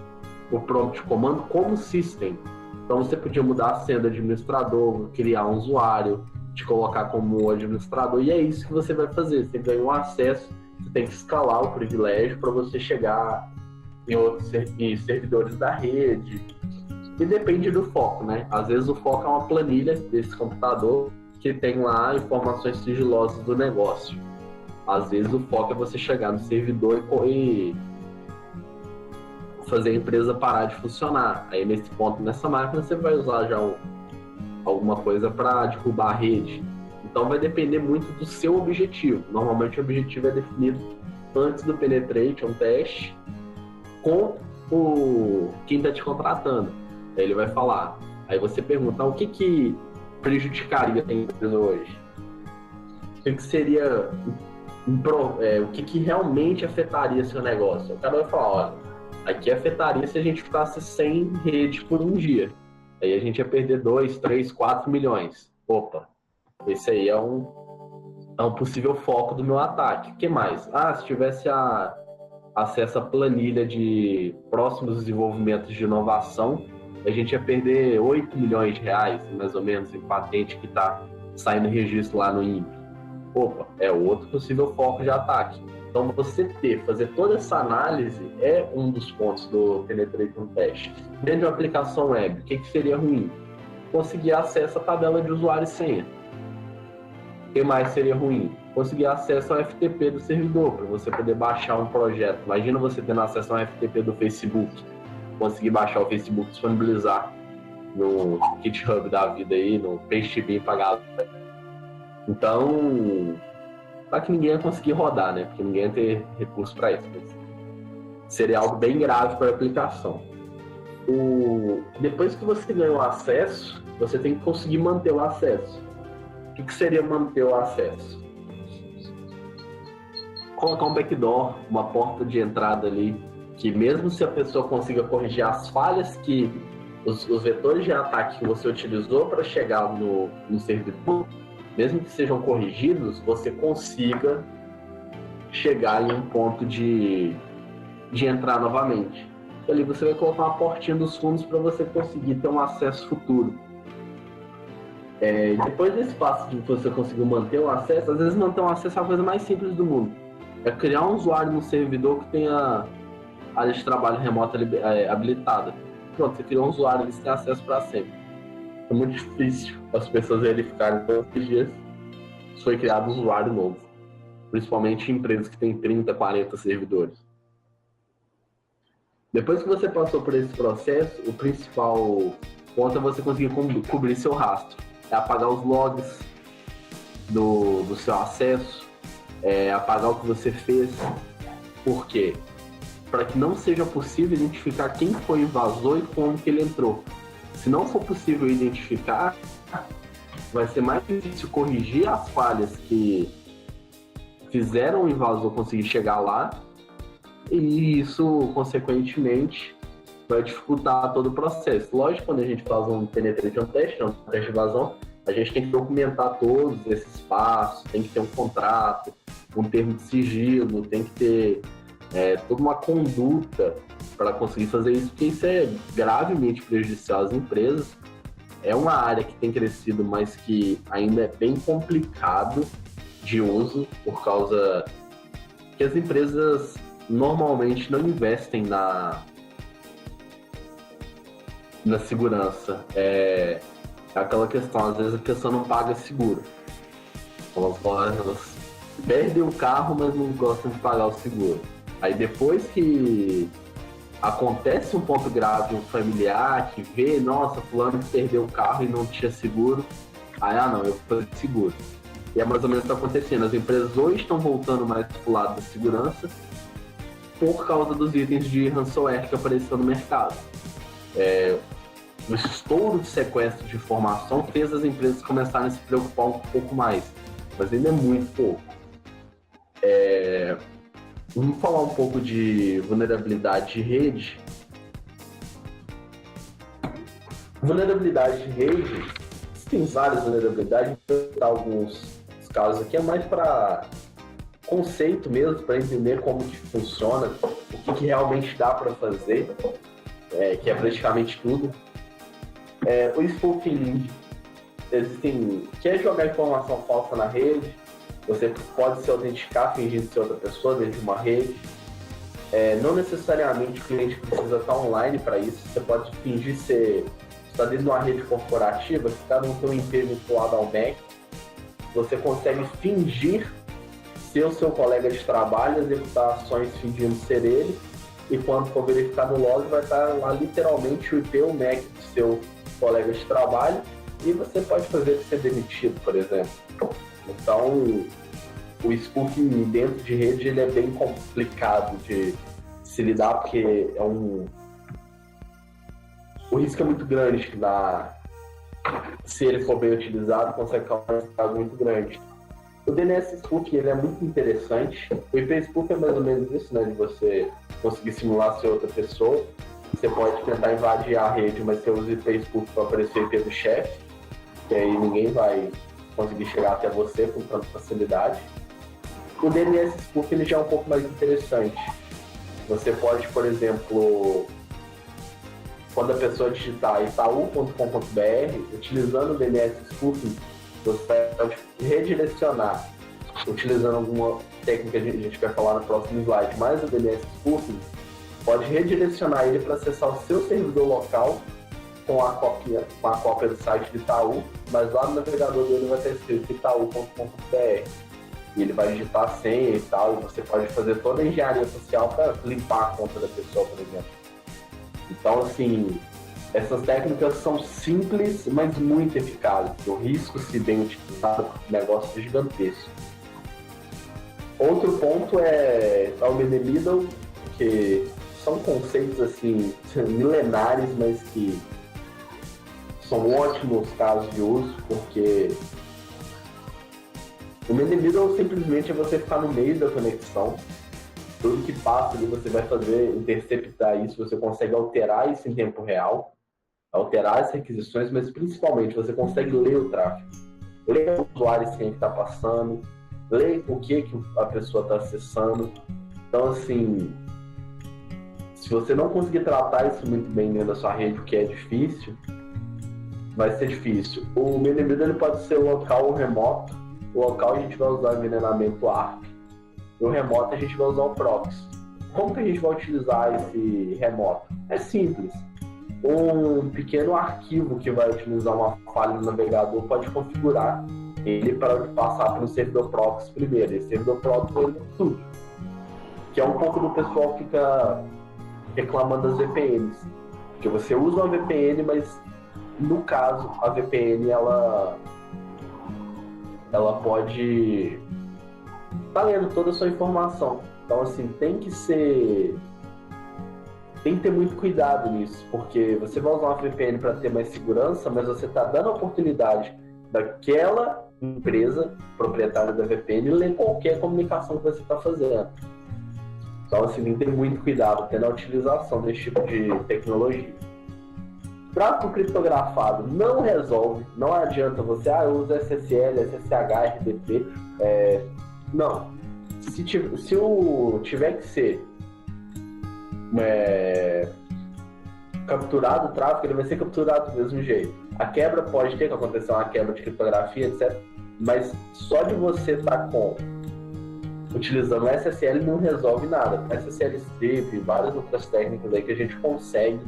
o prompt de comando como system. Então você podia mudar a senha do administrador, criar um usuário, te colocar como administrador, e é isso que você vai fazer. Você ganha um acesso, você tem que escalar o privilégio para você chegar em servidores da rede. E depende do foco, né? Às vezes o foco é uma planilha desse computador que tem lá informações sigilosas do negócio. Às vezes o foco é você chegar no servidor e fazer a empresa parar de funcionar. Aí nesse ponto, nessa máquina, você vai usar já alguma coisa para derrubar a rede. Então vai depender muito do seu objetivo. Normalmente o objetivo é definido antes do penetration test com quem está te contratando. Aí ele vai falar. Aí você pergunta, o que prejudicaria a empresa hoje? O que seria... o que realmente afetaria seu negócio? O cara vai falar, olha, aqui afetaria se a gente ficasse sem rede por um dia. Aí a gente ia perder 2, 3, 4 milhões. Opa, esse aí é um possível foco do meu ataque. O que mais? Se tivesse acesso à planilha de próximos desenvolvimentos de inovação, a gente ia perder 8 milhões de reais, mais ou menos, em patente que está saindo registro lá no INPE. Opa, é outro possível foco de ataque. Então, fazer toda essa análise é um dos pontos do Penetration Test. Dentro de uma aplicação web, o que seria ruim? Conseguir acesso à tabela de usuário e senha. O que mais seria ruim? Conseguir acesso ao FTP do servidor, para você poder baixar um projeto. Imagina você tendo acesso ao FTP do Facebook, conseguir baixar o Facebook, disponibilizar no GitHub da vida aí, no PageTV para galera. Então, para que ninguém ia conseguir rodar, né? Porque ninguém ia ter recurso para isso. Mas seria algo bem grave para a aplicação. Depois que você ganhou acesso, você tem que conseguir manter o acesso. O que seria manter o acesso? Colocar um backdoor, uma porta de entrada ali, que mesmo se a pessoa consiga corrigir as falhas que os vetores de ataque que você utilizou para chegar no servidor, mesmo que sejam corrigidos, você consiga chegar em um ponto de entrar novamente. Ali você vai colocar uma portinha dos fundos para você conseguir ter um acesso futuro. Depois desse passo de você conseguir manter o acesso, às vezes manter um acesso é a coisa mais simples do mundo. É criar um usuário no servidor que tenha a área de trabalho remota habilitada. Pronto, você criou um usuário, eles têm acesso para sempre. É muito difícil as pessoas verificarem todos os dias se foi criado um usuário novo. Principalmente em empresas que têm 30, 40 servidores. Depois que você passou por esse processo, o principal ponto é você conseguir cobrir seu rastro. É apagar os logs do seu acesso, apagar o que você fez. Por quê? Para que não seja possível identificar quem foi o invasor e como que ele entrou. Se não for possível identificar, vai ser mais difícil corrigir as falhas que fizeram o invasor conseguir chegar lá, e isso, consequentemente, vai dificultar todo o processo. Lógico, quando a gente faz um penetration test, um teste de invasão, a gente tem que documentar todos esses passos, tem que ter um contrato, um termo de sigilo, tem que ter toda uma conduta para conseguir fazer isso, porque isso é gravemente prejudicial às empresas. É uma área que tem crescido, mas que ainda é bem complicado de uso, por causa que as empresas normalmente não investem na segurança. É aquela questão, às vezes a pessoa não paga seguro. Elas perdem o carro, mas não gostam de pagar o seguro. Aí depois que acontece um ponto grave, um familiar que vê, nossa, fulano perdeu o carro e não tinha seguro, Não, eu vou fazer seguro. E é mais ou menos o que está acontecendo. As empresas hoje estão voltando mais para o lado da segurança por causa dos itens de ransomware que apareceram no mercado. O estouro de sequestro de informação fez as empresas começarem a se preocupar um pouco mais, mas ainda é muito pouco. Vamos falar um pouco de vulnerabilidade de rede. Vulnerabilidade de rede, tem várias vulnerabilidades, vou dar alguns casos aqui, é mais para conceito mesmo, para entender como que funciona, o que realmente dá para fazer, que é praticamente tudo. O spoofing, quer jogar informação falsa na rede, você pode se autenticar fingindo ser outra pessoa dentro de uma rede. Não necessariamente o cliente precisa estar online para isso, você pode fingir ser está dentro de uma rede corporativa que cada um tem um IP vinculado ao Mac. Você consegue fingir ser o seu colega de trabalho, executar ações fingindo ser ele, e quando for verificar no log vai estar lá literalmente o IP, o Mac do seu colega de trabalho, e você pode fazer ele ser demitido, por exemplo. Então, o spoofing dentro de rede ele é bem complicado de se lidar, porque o risco é muito grande que se ele for bem utilizado, consegue causar um estrago muito grande. O DNS spoofing ele é muito interessante. O IP spoofing é mais ou menos isso, né? De você conseguir simular ser outra pessoa. Você pode tentar invadir a rede, mas você usa o IP spoofing para aparecer o IP do chefe, que aí ninguém vai conseguir chegar até você com tanta facilidade. O DNS spoofing ele já é um pouco mais interessante. Você pode, por exemplo, quando a pessoa digitar itaú.com.br, utilizando o DNS spoofing, você pode redirecionar, utilizando alguma técnica que a gente vai falar no próximo slide, mas o DNS spoofing pode redirecionar ele para acessar o seu servidor local com a cópia do site do Itaú, mas lá no navegador dele vai ter escrito itaú.com.br. E ele vai digitar a senha e tal, e você pode fazer toda a engenharia social para limpar a conta da pessoa, por exemplo. Então, assim, essas técnicas são simples, mas muito eficazes. O risco, se bem utilizado, o negócio é gigantesco. Outro ponto é o man in the middle, que são conceitos, assim, milenares, mas que são ótimos casos de uso, porque o man in the middle simplesmente é você ficar no meio da conexão. Tudo que passa ali você vai fazer, interceptar isso, você consegue alterar isso em tempo real, alterar as requisições, mas principalmente você consegue ler o tráfego, ler o usuário quem está passando, ler o que a pessoa está acessando. Então, assim, se você não conseguir tratar isso muito bem dentro da sua rede, o que é difícil, vai ser difícil. O man in the middle ele pode ser local ou remoto. O local a gente vai usar envenenamento ARP. No remoto a gente vai usar o proxy. Como que a gente vai utilizar esse remoto? É simples. Um pequeno arquivo que vai utilizar uma falha no navegador pode configurar ele para passar para um servidor proxy primeiro. Esse servidor proxy é tudo. Que é um pouco do pessoal que fica reclamando das VPNs. Porque você usa uma VPN, mas no caso a VPN ela pode tá lendo toda a sua informação. Então, assim, tem que ter muito cuidado nisso, porque você vai usar uma VPN para ter mais segurança, mas você está dando a oportunidade daquela empresa proprietária da VPN ler qualquer comunicação que você está fazendo. Então, assim, tem que ter muito cuidado tendo a utilização desse tipo de tecnologia. Tráfego criptografado não resolve, não adianta você, eu uso SSL, SSH, RDP, não. Se tiver que ser capturado o tráfego, ele vai ser capturado do mesmo jeito. A quebra pode ter que acontecer uma quebra de criptografia, etc. Mas só de você estar utilizando o SSL não resolve nada. SSL strip, várias outras técnicas aí que a gente consegue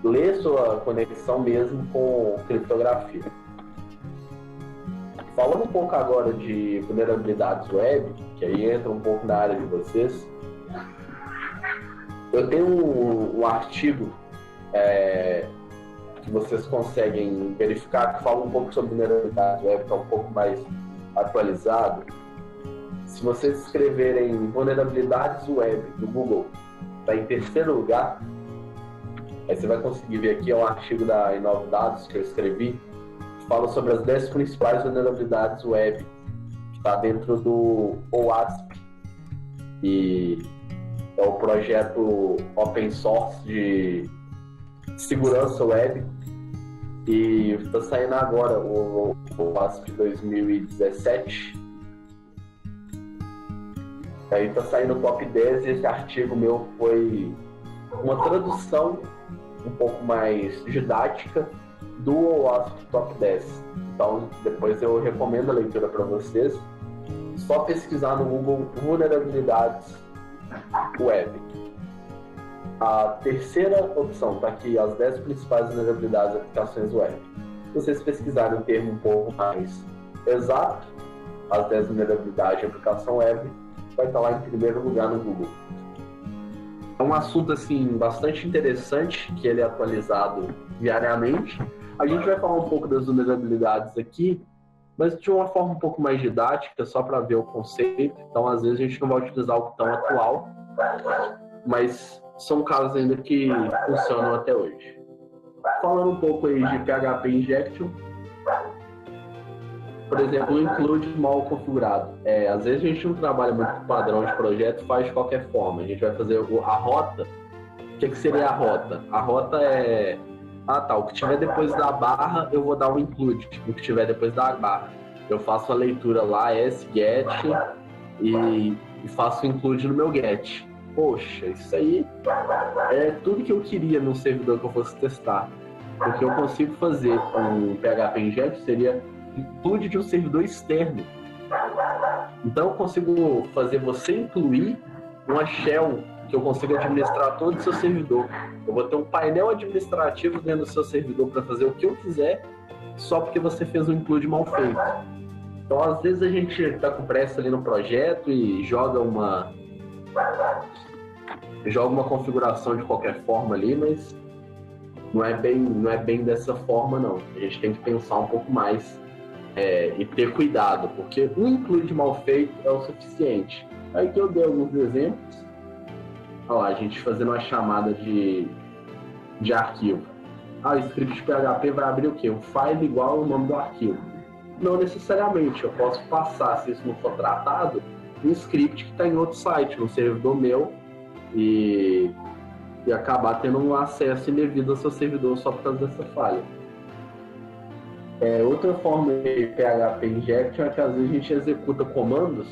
ler sua conexão mesmo com criptografia. Falando um pouco agora de vulnerabilidades web, que aí entra um pouco na área de vocês, eu tenho um artigo que que vocês conseguem verificar, que fala um pouco sobre vulnerabilidade web, que é um pouco mais atualizado. Se vocês escreverem vulnerabilidades web no Google, está em terceiro lugar. Aí você vai conseguir ver aqui, é um artigo da Inovados que eu escrevi, que fala sobre as 10 principais vulnerabilidades web, que está dentro do OWASP, e é o projeto open source de segurança web, e está saindo agora o OWASP 2017. Aí está saindo o top 10 e esse artigo meu foi uma tradução um pouco mais didática do OWASP Top 10. Então, depois eu recomendo a leitura para vocês. Só pesquisar no Google vulnerabilidades web. A terceira opção está aqui, as 10 principais vulnerabilidades de aplicações web. Se vocês pesquisarem um termo um pouco mais exato, as 10 vulnerabilidades de aplicação web, vai estar lá em primeiro lugar no Google. É um assunto assim bastante interessante, que ele é atualizado diariamente. A gente vai falar um pouco das vulnerabilidades aqui, mas de uma forma um pouco mais didática, só para ver o conceito. Então, às vezes, a gente não vai utilizar algo tão atual, mas são casos ainda que funcionam até hoje. Falando um pouco aí de PHP Injection, por exemplo, o include mal configurado. Às vezes a gente não trabalha muito com padrão de projeto, faz de qualquer forma. A gente vai fazer a rota. O que seria a rota? A rota é... o que tiver depois da barra, eu vou dar um include. O que tiver depois da barra. Eu faço a leitura lá, get, e faço o include no meu get. Poxa, isso aí é tudo que eu queria num servidor que eu fosse testar. O que eu consigo fazer com o PHP Injection seria include de um servidor externo. Então eu consigo fazer você incluir uma shell que eu consigo administrar todo o seu servidor. Eu vou ter um painel administrativo dentro do seu servidor para fazer o que eu quiser, só porque você fez um include mal feito. Então às vezes a gente está com pressa ali no projeto e joga uma configuração de qualquer forma ali, mas não é bem dessa forma não. A gente tem que pensar um pouco mais e ter cuidado, porque um include mal feito é o suficiente. Aí que eu dei alguns exemplos. Olha lá, a gente fazendo uma chamada de arquivo. O script PHP vai abrir o quê? Um file igual ao nome do arquivo. Não necessariamente, eu posso passar, se isso não for tratado, um script que está em outro site, no servidor meu, e acabar tendo um acesso indevido ao seu servidor só por causa dessa falha. Outra forma de PHP Injection é que às vezes a gente executa comandos.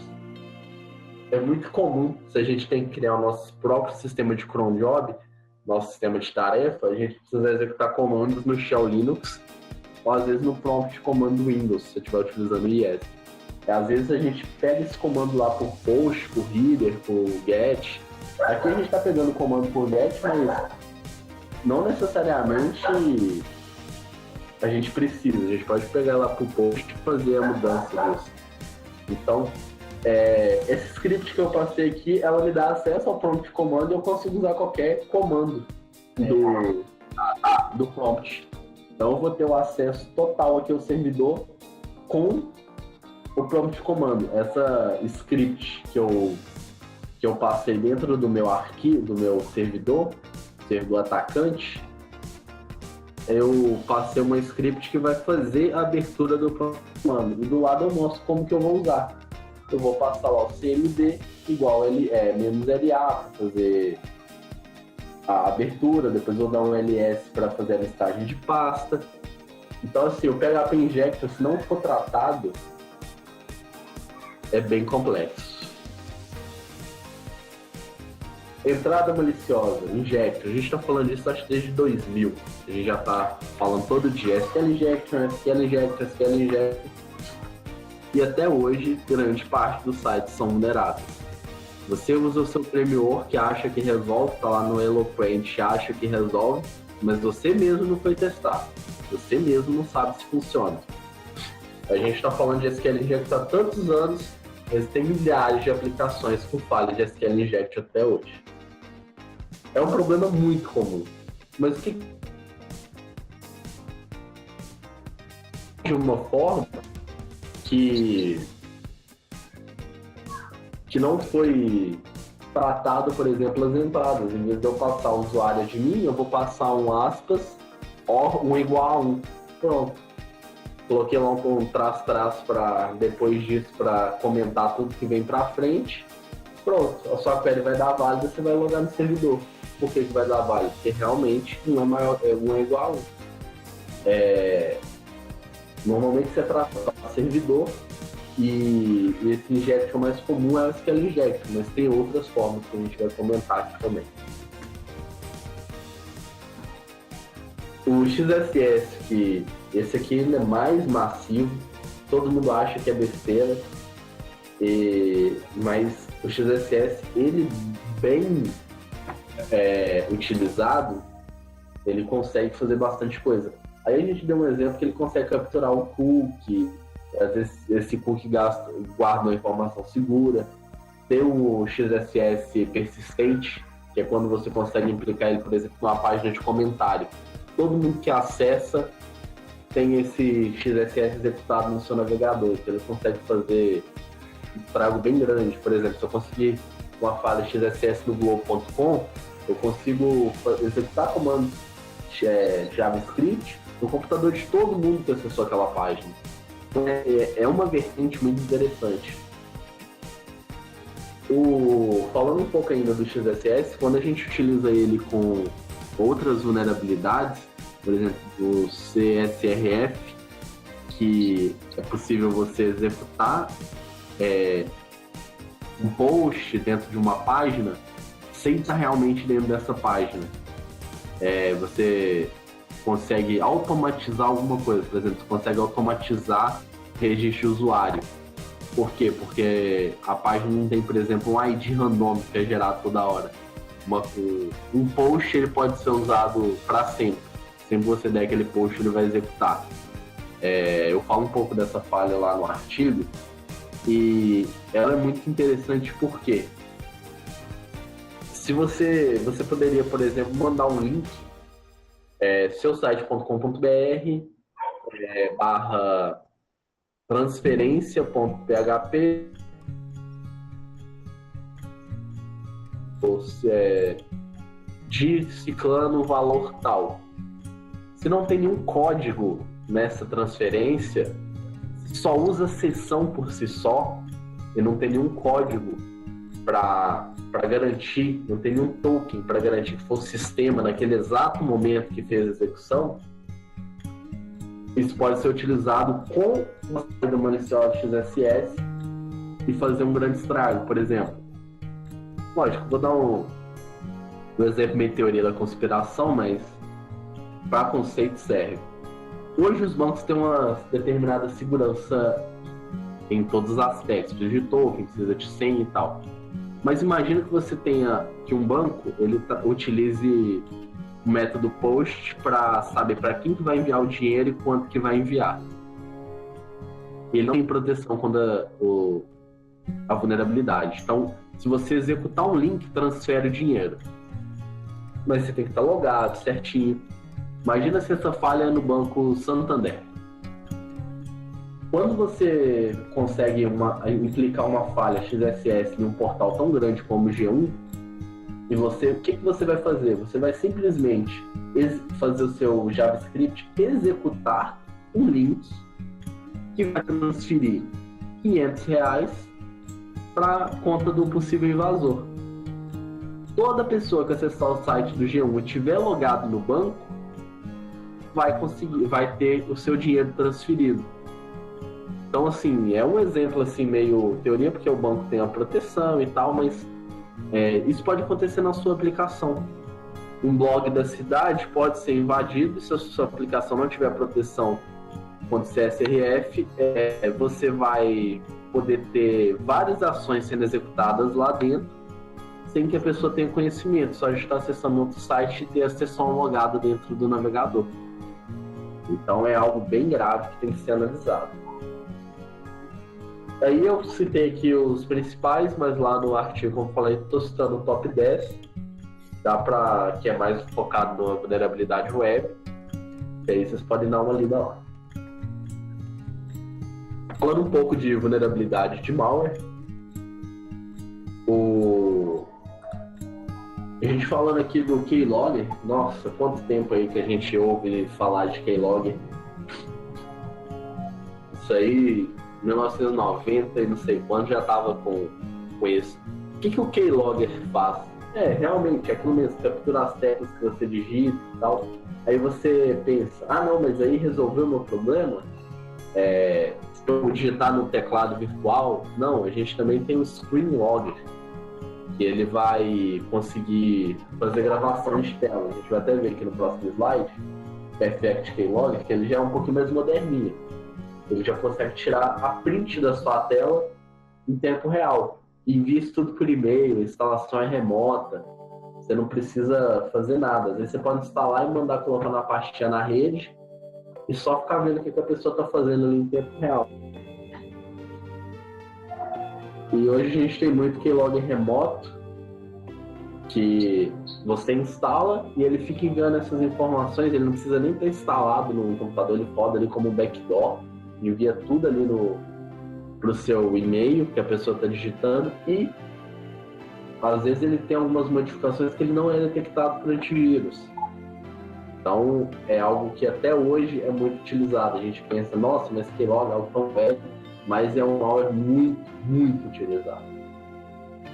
É muito comum, se a gente tem que criar o nosso próprio sistema de cron job, nosso sistema de tarefa, a gente precisa executar comandos no Shell Linux, ou às vezes no prompt de comando Windows, se você estiver utilizando o IES. Às vezes a gente pega esse comando lá por post, por header, por get. Aqui a gente está pegando o comando por get, mas não necessariamente a gente precisa. A gente pode pegar lá por post e fazer a mudança disso. Então, esse script que eu passei aqui, ela me dá acesso ao prompt de comando e eu consigo usar qualquer comando do prompt. Então eu vou ter o acesso total aqui ao servidor com o prompt de comando. Essa script que eu passei dentro do meu arquivo, do meu servidor atacante, eu passei uma script que vai fazer a abertura do prompt de comando. E do lado eu mostro como que eu vou usar. Eu vou passar lá o cmd igual -LA para fazer a abertura, depois vou dar um ls para fazer a listagem de pasta. Então assim, o PHP Injection, se não for tratado, é bem complexo. Entrada maliciosa, Injection, a gente está falando disso acho que desde 2000. A gente já está falando todo dia, SQL Injection, SQL Injection, SQL Injection. E até hoje, grande parte dos sites são vulneráveis. Você usa o seu framework, acha que resolve, está lá no Eloquent, acha que resolve, mas você mesmo não foi testar. Você mesmo não sabe se funciona. A gente está falando de SQL Injection há tantos anos, mas tem milhares de aplicações com falha de SQL Injection até hoje. É um problema muito comum. Mas o que de uma forma que não foi tratado, por exemplo, as entradas. Em vez de eu passar o usuário de mim, eu vou passar um aspas, or, um igual a um. Pronto. Coloquei lá um traço para depois disso, para comentar tudo que vem para frente. Pronto, a sua query vai dar válida, você vai logar no servidor. Por que vai dar válida? Porque realmente um é igual a um. Normalmente você trata servidor e esse injection mais comum é o SQL injection, mas tem outras formas que a gente vai comentar aqui também. O XSS, que esse aqui ele é mais massivo, todo mundo acha que é besteira, mas o XSS, ele bem utilizado, ele consegue fazer bastante coisa. Aí a gente deu um exemplo que ele consegue capturar o cookie, às vezes esse cookie guarda uma informação segura. Tem o XSS persistente, que é quando você consegue implicar ele, por exemplo, numa página de comentário. Todo mundo que acessa tem esse XSS executado no seu navegador, que ele consegue fazer um estrago bem grande. Por exemplo, se eu conseguir uma falha XSS no Globo.com, eu consigo executar comandos JavaScript no computador de todo mundo que acessou aquela página. Então, é uma vertente muito interessante. Falando um pouco ainda do XSS, quando a gente utiliza ele com outras vulnerabilidades, por exemplo, o CSRF, que é possível você executar um post dentro de uma página sem estar realmente dentro dessa página. Você consegue automatizar alguma coisa, por exemplo, você consegue automatizar registro de usuário. Por quê? Porque a página não tem, por exemplo, um ID randômico que é gerado toda hora. Um post ele pode ser usado para sempre. Sempre que você der aquele post, ele vai executar. Eu falo um pouco dessa falha lá no artigo e ela é muito interessante porque se você poderia, por exemplo, mandar um link seusite.com.br barra transferência.php de ciclano valor tal. Se não tem nenhum código nessa transferência, só usa a seção por si só e não tem nenhum código para garantir, não tem nenhum token para garantir que foi o sistema naquele exato momento que fez a execução, isso pode ser utilizado com uma saída maliciosa XSS e fazer um grande estrago. Por exemplo, lógico, vou dar um exemplo meio teoria da conspiração, mas para conceito serve. Hoje os bancos têm uma determinada segurança em todos os aspectos, de token, precisa de senha e tal. Mas imagina que você tenha que um banco ele utilize o método POST para saber para quem que vai enviar o dinheiro e quanto que vai enviar. Ele não tem proteção contra a vulnerabilidade. Então, se você executar um link, transfere o dinheiro. Mas você tem que estar logado certinho. Imagina se essa falha é no Banco Santander. Quando você consegue implicar uma falha XSS em um portal tão grande como o G1, e o que você vai fazer? Você vai simplesmente fazer o seu JavaScript executar um link que vai transferir R$500 para a conta do possível invasor. Toda pessoa que acessar o site do G1 e estiver logado no banco vai ter o seu dinheiro transferido. Então, assim, é um exemplo assim meio teoria, porque o banco tem a proteção e tal, mas isso pode acontecer na sua aplicação. Um blog da cidade pode ser invadido, e se a sua aplicação não tiver proteção contra CSRF, você vai poder ter várias ações sendo executadas lá dentro, sem que a pessoa tenha conhecimento, só a gente está acessando outro site e ter a sessão logada dentro do navegador. Então é algo bem grave que tem que ser analisado. Aí eu citei aqui os principais, mas lá no artigo, como eu falei, estou citando o top 10, que é mais focado na vulnerabilidade web, e aí vocês podem dar uma lida lá. Falando um pouco de vulnerabilidade de malware, a gente falando aqui do Keylogger, nossa, quanto tempo aí que a gente ouve falar de Keylogger. Isso aí, 1990 e não sei quando, já tava com isso. O que o Keylogger faz? Realmente, é aquilo mesmo, captura as teclas que você digita e tal. Aí você pensa, não, mas aí resolveu o meu problema? Se eu digitar no teclado virtual? Não, a gente também tem o Screen Logger, que ele vai conseguir fazer gravação de tela. A gente vai até ver aqui no próximo slide, Perfect Keylogger, que ele já é um pouquinho mais moderninho. Ele já consegue tirar a print da sua tela em tempo real. Envia isso tudo por e-mail, a instalação é remota, você não precisa fazer nada. Às vezes você pode instalar e mandar colocar na pastinha na rede e só ficar vendo o que a pessoa está fazendo ali em tempo real. E hoje a gente tem muito Keylogger remoto, que você instala e ele fica enviando essas informações, ele não precisa nem ter instalado no computador, ele roda ali como um backdoor, envia tudo ali pro seu e-mail que a pessoa está digitando, e às vezes ele tem algumas modificações que ele não é detectado por antivírus. Então é algo que até hoje é muito utilizado. A gente pensa, nossa, mas Keylogger é algo tão velho, mas é um malware muito, muito utilizado.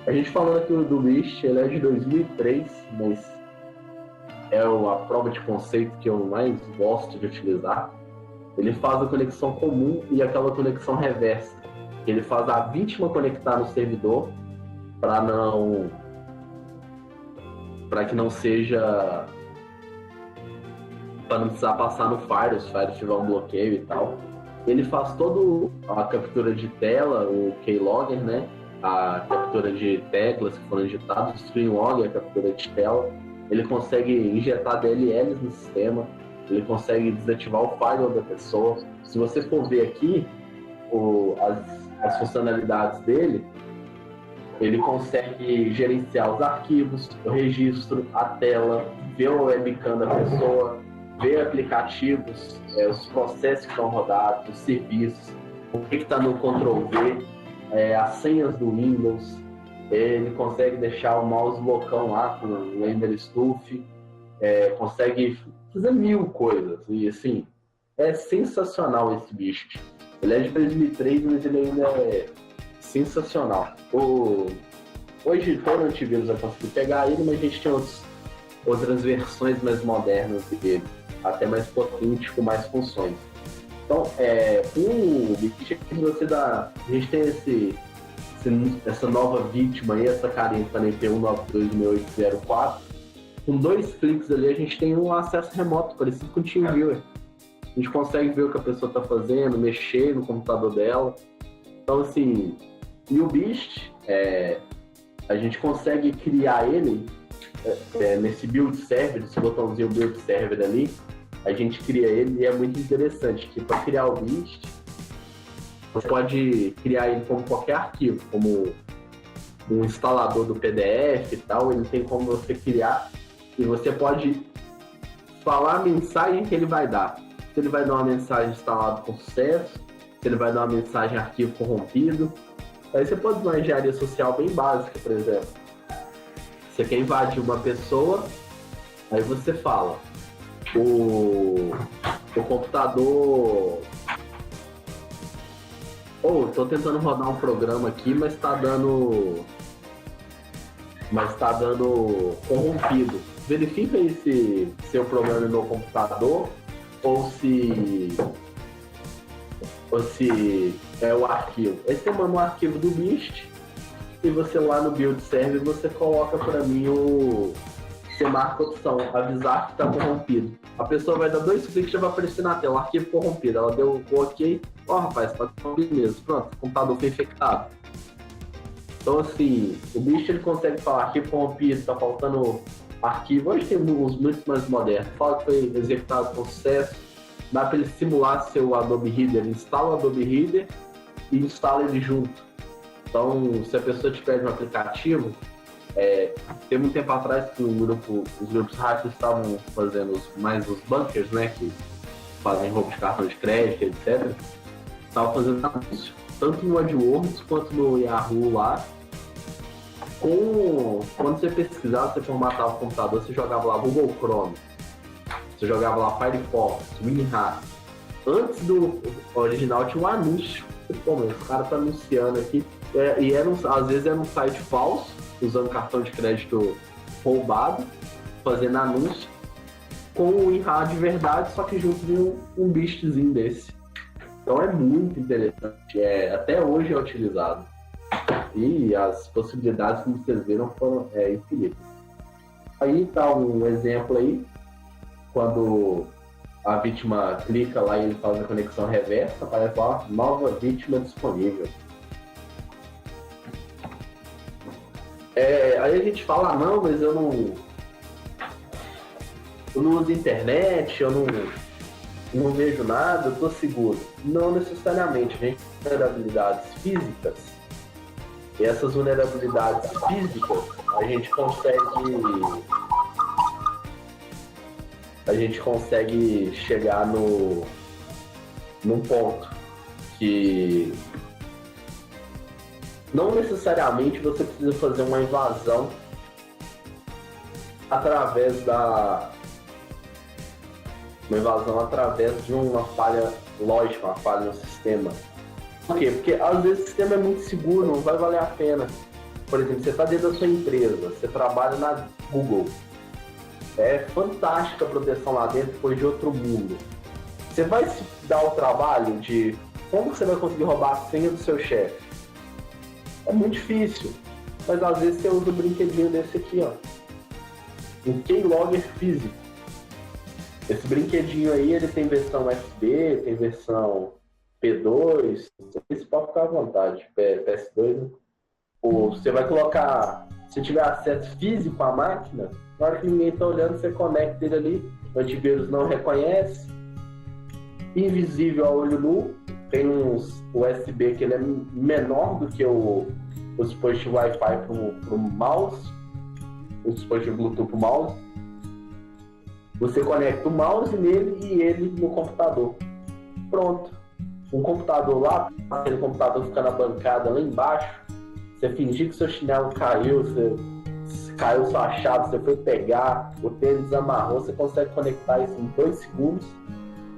A gente falando aqui do Mist, ele é de 2003, mas é a prova de conceito que eu mais gosto de utilizar. Ele faz a conexão comum e aquela conexão reversa. Ele faz a vítima conectar no servidor para que não seja, para não precisar passar no Fire, se o Fire tiver um bloqueio e tal. Ele faz toda a captura de tela, o Keylogger, né? A captura de teclas que foram digitadas, o Screen Logger, a captura de tela. Ele consegue injetar DLLs no sistema, ele consegue desativar o firewall da pessoa. Se você for ver aqui as funcionalidades dele, ele consegue gerenciar os arquivos, o registro, a tela, ver o webcam da pessoa, ver aplicativos, os processos que estão rodados, os serviços, o que está no Ctrl+V, as senhas do Windows. Ele consegue deixar o mouse loucão lá com o Render Stuff, consegue fazer 1000 coisas. E assim, é sensacional esse bicho. Ele é de 2003, mas ele ainda é sensacional. Hoje todo antivírus vai conseguir pegar ele, mas a gente tem outras versões mais modernas dele, até mais potentes, com mais funções. Então, o bicho a gente tem essa nova vítima aí, essa carinha que está na IP 192.6804. Com 2 cliques ali, a gente tem um acesso remoto, parecido com o TeamViewer. A gente consegue ver o que a pessoa está fazendo, mexer no computador dela. Então, assim, e o Beast, a gente consegue criar ele nesse build server, esse botãozinho build server ali, a gente cria ele e é muito interessante que para criar o Beast, você pode criar ele como qualquer arquivo, como um instalador do PDF e tal, ele tem como você criar e você pode falar a mensagem que ele vai dar. Se ele vai dar uma mensagem instalado com sucesso, se ele vai dar uma mensagem arquivo corrompido. Aí você pode dar uma engenharia social bem básica, por exemplo. Você quer invadir uma pessoa, aí você fala, o computador... tô tentando rodar um programa aqui, mas tá dando corrompido. Verifica aí se seu programa é no computador ou se é o arquivo. Aí você manda um arquivo do Beast e você lá no build server você coloca para mim você marca a opção, avisar que está corrompido. A pessoa vai dar 2 cliques e já vai aparecer na tela, arquivo corrompido. Ela deu o ok, rapaz, tá corrompido mesmo. Pronto, o computador foi infectado. Então assim, o bicho ele consegue falar arquivo corrompido, tá faltando arquivo. Hoje tem uns muito mais modernos. Fala que foi executado com sucesso. Dá para ele simular seu Adobe Reader. Instala o Adobe Reader e instala ele junto. Então, se a pessoa te pede um aplicativo, tem muito tempo atrás que os grupos hackers estavam fazendo os bunkers, né, que fazem roubo de cartão de crédito, etc. estava fazendo anúncio, tanto no AdWords quanto no Yahoo lá. Quando você pesquisava, você formatava o computador, você jogava lá Google Chrome, você jogava lá Firefox, WinRAR. Antes do original tinha um anúncio. Pô, mas o cara tá anunciando aqui. E às vezes era um site falso, usando cartão de crédito roubado, fazendo anúncio, com o WinRAR de verdade, só que junto de um bichozinho desse. Então é muito interessante. Até hoje é utilizado. E as possibilidades, como vocês viram, foram infinitas. Aí tá um exemplo aí, quando a vítima clica lá e ele faz a conexão reversa, aparece lá, nova vítima disponível. Aí a gente fala, não, mas eu não uso internet, eu não vejo nada, eu tô seguro. Não necessariamente, a gente tem vulnerabilidades físicas, e essas vulnerabilidades físicas a gente consegue chegar num ponto que não necessariamente você precisa fazer uma invasão através de uma falha lógica, uma falha no sistema. Por quê? Porque às vezes o sistema é muito seguro, não vai valer a pena. Por exemplo, você está dentro da sua empresa, você trabalha na Google. É fantástica a proteção lá dentro, coisa de outro mundo. Você vai se dar o trabalho de como você vai conseguir roubar a senha do seu chefe? É muito difícil. Mas às vezes você usa um brinquedinho desse aqui, ó. Um keylogger físico. Esse brinquedinho aí, ele tem versão USB, tem versão P2, você pode ficar à vontade, PS2, né? Ou você vai colocar, se tiver acesso físico à máquina, na hora que ninguém está olhando, você conecta ele ali, o antivírus não reconhece, invisível a olho nu, tem uns USB que ele é menor do que o dispositivo Wi-Fi para o mouse, o dispositivo Bluetooth para o mouse. Você conecta o mouse nele e ele no computador. Pronto. Um computador lá, aquele computador fica na bancada lá embaixo, você fingir que seu chinelo caiu, caiu sua chave, você foi pegar, o tênis amarrou, você consegue conectar isso em 2 segundos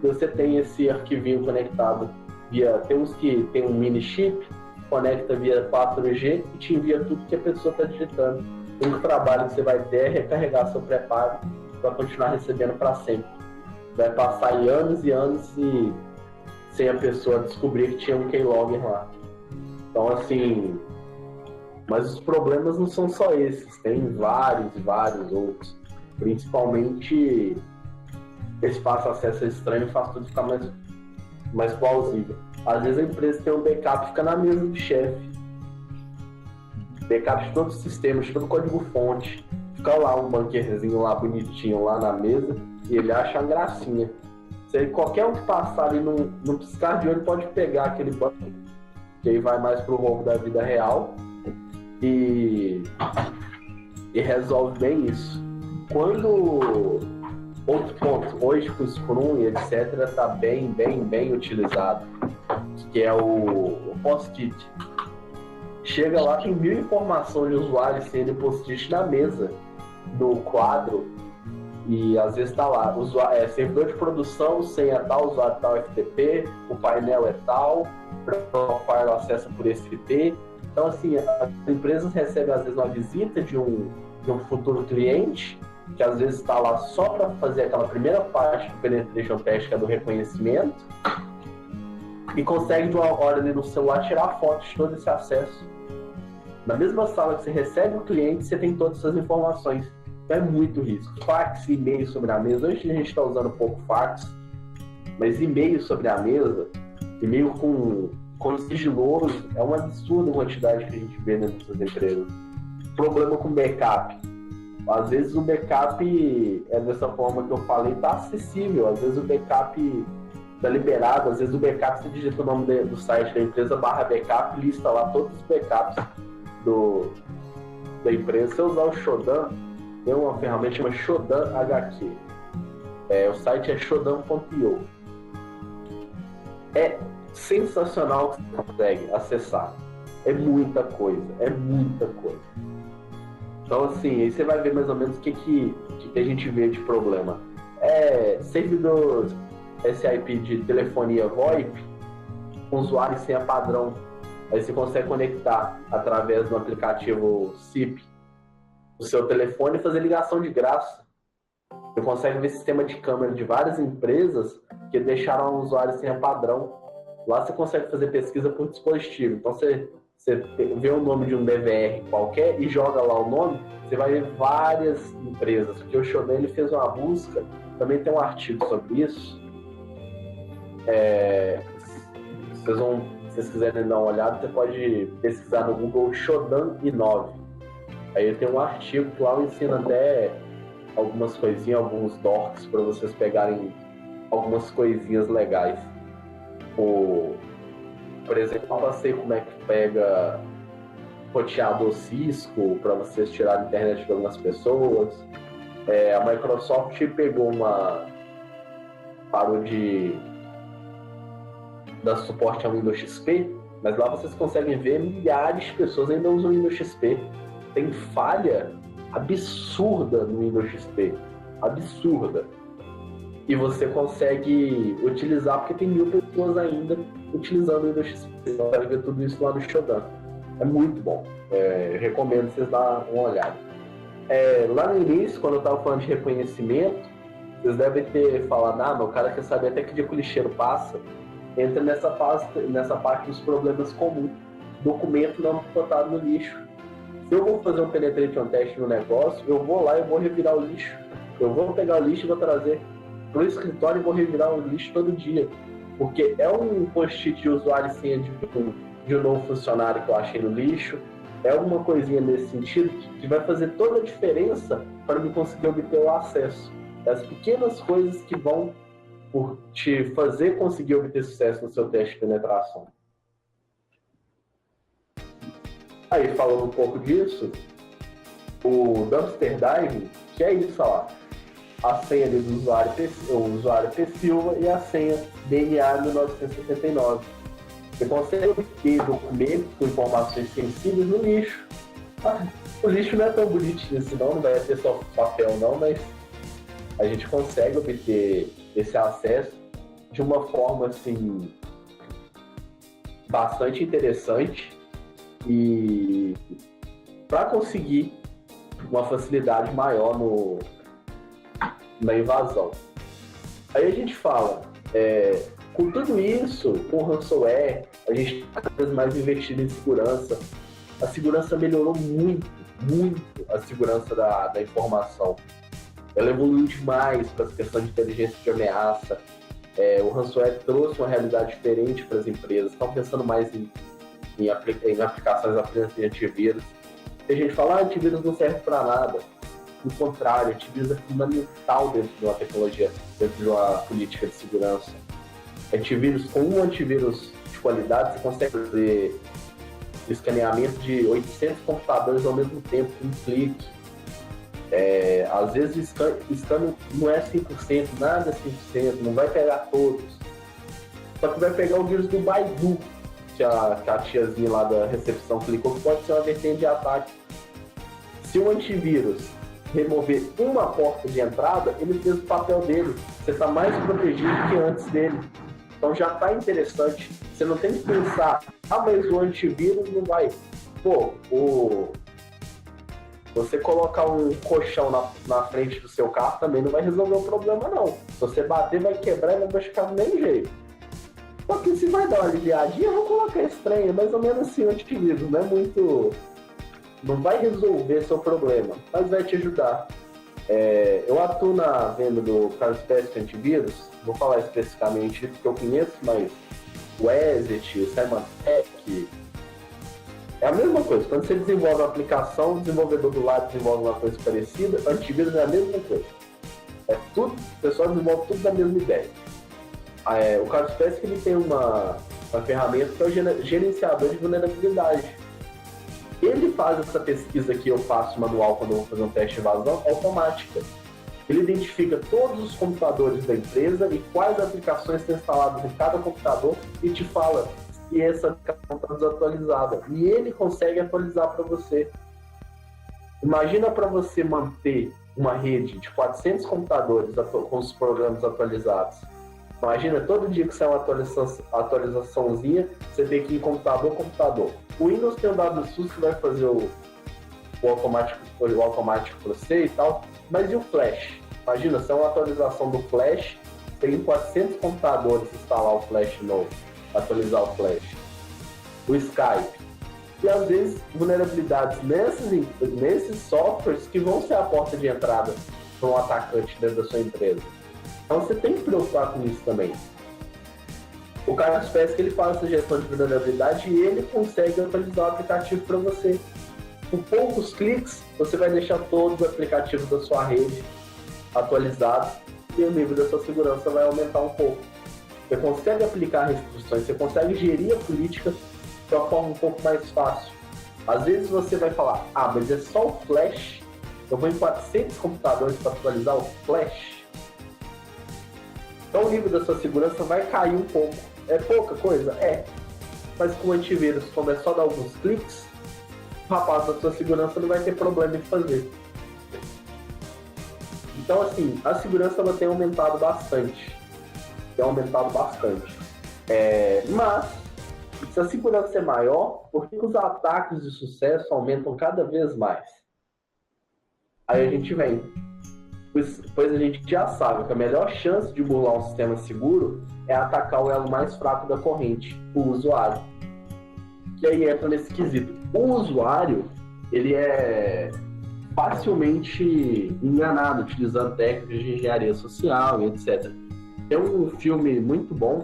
e você tem esse arquivinho conectado via... Tem uns que tem um mini chip, conecta via 4G e te envia tudo que a pessoa está digitando. O único trabalho que você vai ter é recarregar seu pré-pago para continuar recebendo para sempre. Vai passar aí anos e anos e sem a pessoa descobrir que tinha um keylogger lá. Então, assim... Mas os problemas não são só esses, tem vários e vários outros. Principalmente, esse fácil acesso estranho faz tudo ficar mais plausível. Às vezes a empresa tem um backup, fica na mesa do chefe. Backup de todos os sistemas, de todo o código-fonte. Fica lá um bunkerzinho lá bonitinho lá na mesa e ele acha uma gracinha. Qualquer um que passar ali num piscar de olho pode pegar aquele bunker, que aí vai mais pro roubo da vida real e resolve bem isso. Outro ponto, hoje com o Scrum e etc, está bem utilizado, que é o post-it. Chega lá, tem 1000 informações de usuário sendo post-it na mesa do quadro e às vezes está lá, servidor de produção, senha tal, usuário tal FTP, o painel é tal, o profile acessa por esse IP. Então, assim, as empresas recebem às vezes uma visita de um futuro cliente, que às vezes está lá só para fazer aquela primeira parte do penetration test, que é do reconhecimento, e consegue de uma hora ali no celular tirar foto de todo esse acesso. Na mesma sala que você recebe o cliente, você tem todas essas informações. Então é muito risco. Fax e e-mail sobre a mesa. Hoje a gente está usando pouco fax, mas e-mail sobre a mesa, e-mail com sigiloso, é uma absurda quantidade que a gente vê dentro dessas empresas. Problema com backup. Às vezes o backup é dessa forma que eu falei, está acessível. Às vezes o backup está liberado, às vezes o backup, você digita o nome do site da empresa, /backup, lista lá todos os backups da empresa. Se eu usar o Shodan, tem uma ferramenta chamada Shodan HQ. O site é shodan.io. sensacional que você consegue acessar. É muita coisa, é muita coisa. Então, assim, aí você vai ver mais ou menos o que a gente vê de problema. Servidor SIP de telefonia VoIP, com usuário e senha padrão. Aí você consegue conectar através do aplicativo SIP o seu telefone e fazer ligação de graça. Você consegue ver sistema de câmera de várias empresas que deixaram o usuário e senha padrão. Lá você consegue fazer pesquisa por dispositivo. Então você vê o nome de um DVR qualquer e joga lá o nome, você vai ver várias empresas. Porque o Shodan ele fez uma busca, também tem um artigo sobre isso. Se vocês quiserem dar uma olhada, você pode pesquisar no Google Shodan i9. Aí tem um artigo que lá eu ensino até algumas coisinhas, alguns docs para vocês pegarem algumas coisinhas legais. Por exemplo, eu passei como é que pega roteador Cisco para vocês tirarem a internet de algumas pessoas. A Microsoft parou de dar suporte ao Windows XP, mas lá vocês conseguem ver milhares de pessoas ainda usam o Windows XP. Tem falha absurda no Windows XP, absurda. E você consegue utilizar, porque tem 1000 pessoas ainda utilizando o Windows XP. Então, você vai ver tudo isso lá no Shodan. É muito bom. Recomendo vocês darem uma olhada. Lá no início, quando eu estava falando de reconhecimento, vocês devem ter falado, meu cara quer saber até que dia que o lixeiro passa. Entra nessa parte dos problemas comuns. Documento não botado no lixo. Se eu vou fazer um penetration test no negócio, eu vou lá e vou revirar o lixo. Eu vou pegar o lixo e vou trazer para o escritório e vou revirar o lixo todo dia. Porque é um post-it de usuário e senha de um novo funcionário que eu achei no lixo. É alguma coisinha nesse sentido que vai fazer toda a diferença para me conseguir obter o acesso. As pequenas coisas que vão por te fazer conseguir obter sucesso no seu teste de penetração. Aí, falando um pouco disso, o Dumpster Diving, que é isso lá, a senha do usuário P. Silva e a senha DNA 1979. Você consegue obter documentos com informações sensíveis no lixo. O lixo não é tão bonitinho assim, não vai ter só papel não, mas a gente consegue obter esse acesso de uma forma assim bastante interessante e para conseguir uma facilidade maior na invasão. Aí a gente fala, com tudo isso, com o ransomware, a gente está cada vez mais investindo em segurança. A segurança melhorou muito, muito a segurança da informação. Ela evoluiu demais para as questões de inteligência de ameaça. O ransomware trouxe uma realidade diferente para as empresas. Estão pensando mais em aplicações apenas de antivírus. Tem gente que fala, antivírus não serve para nada. No contrário, antivírus é fundamental dentro de uma tecnologia, dentro de uma política de segurança. Com um antivírus de qualidade, você consegue fazer escaneamento de 800 computadores ao mesmo tempo, com um clique. Às vezes o scan não é 100%, nada é 100%, não vai pegar todos. Só que vai pegar o vírus do Baidu, que a tiazinha lá da recepção clicou, que pode ser uma vertente de ataque. Se o antivírus remover uma porta de entrada, ele fez o papel dele. Você está mais protegido que antes dele. Então já está interessante. Você não tem que pensar, mas o antivírus não vai. Você colocar um colchão na frente do seu carro também não vai resolver o problema, não. Se você bater, vai quebrar e vai machucar do mesmo jeito. Só que se vai dar uma aliviadinha, eu vou colocar esse trem, mais ou menos assim, o antivírus. Não é muito... Não vai resolver seu problema, mas vai te ajudar. Eu atuo na venda do Carspecific Antivírus, vou falar especificamente porque eu conheço, mas o Exit, o Symantec, é a mesma coisa. Quando você desenvolve uma aplicação, o desenvolvedor do lado desenvolve uma coisa parecida, antivírus é a mesma coisa. O pessoal desenvolve tudo da mesma ideia. O Carspecific ele tem uma ferramenta que é o gerenciador de vulnerabilidade. Ele faz essa pesquisa que eu faço manual quando eu vou fazer um teste de evasão automática. Ele identifica todos os computadores da empresa e quais aplicações estão instaladas em cada computador e te fala se essa aplicação está desatualizada. E ele consegue atualizar para você. Imagina para você manter uma rede de 400 computadores com os programas atualizados. Imagina todo dia que sai uma atualizaçãozinha, você tem que ir computador a computador. O Windows tem o WSUS que vai fazer o automático para você e tal, mas e o Flash? Imagina, se é uma atualização do Flash, tem 400 computadores instalar o Flash novo, atualizar o Flash. O Skype. E às vezes vulnerabilidades nesses softwares que vão ser a porta de entrada para um atacante dentro da sua empresa. Então você tem que preocupar com isso também. O Carlos Pesca, ele faz essa gestão de vulnerabilidade e ele consegue atualizar o aplicativo para você. Com poucos cliques, você vai deixar todos os aplicativos da sua rede atualizados e o nível da sua segurança vai aumentar um pouco. Você consegue aplicar restrições, você consegue gerir a política de uma forma um pouco mais fácil. Às vezes você vai falar, mas é só o Flash, eu vou em 400 computadores para atualizar o Flash. Então o nível da sua segurança vai cair um pouco. É pouca coisa? É. Mas com o antivírus, quando é só dar alguns cliques, o rapaz da sua segurança não vai ter problema em fazer. Então assim, a segurança ela tem aumentado bastante. Mas se a segurança é maior, por que os ataques de sucesso aumentam cada vez mais? Aí a gente vem. Pois a gente já sabe que a melhor chance de burlar um sistema seguro é atacar o elo mais fraco da corrente, o usuário. Que aí entra nesse quesito. O usuário, ele é facilmente enganado utilizando técnicas de engenharia social e etc. Tem um filme muito bom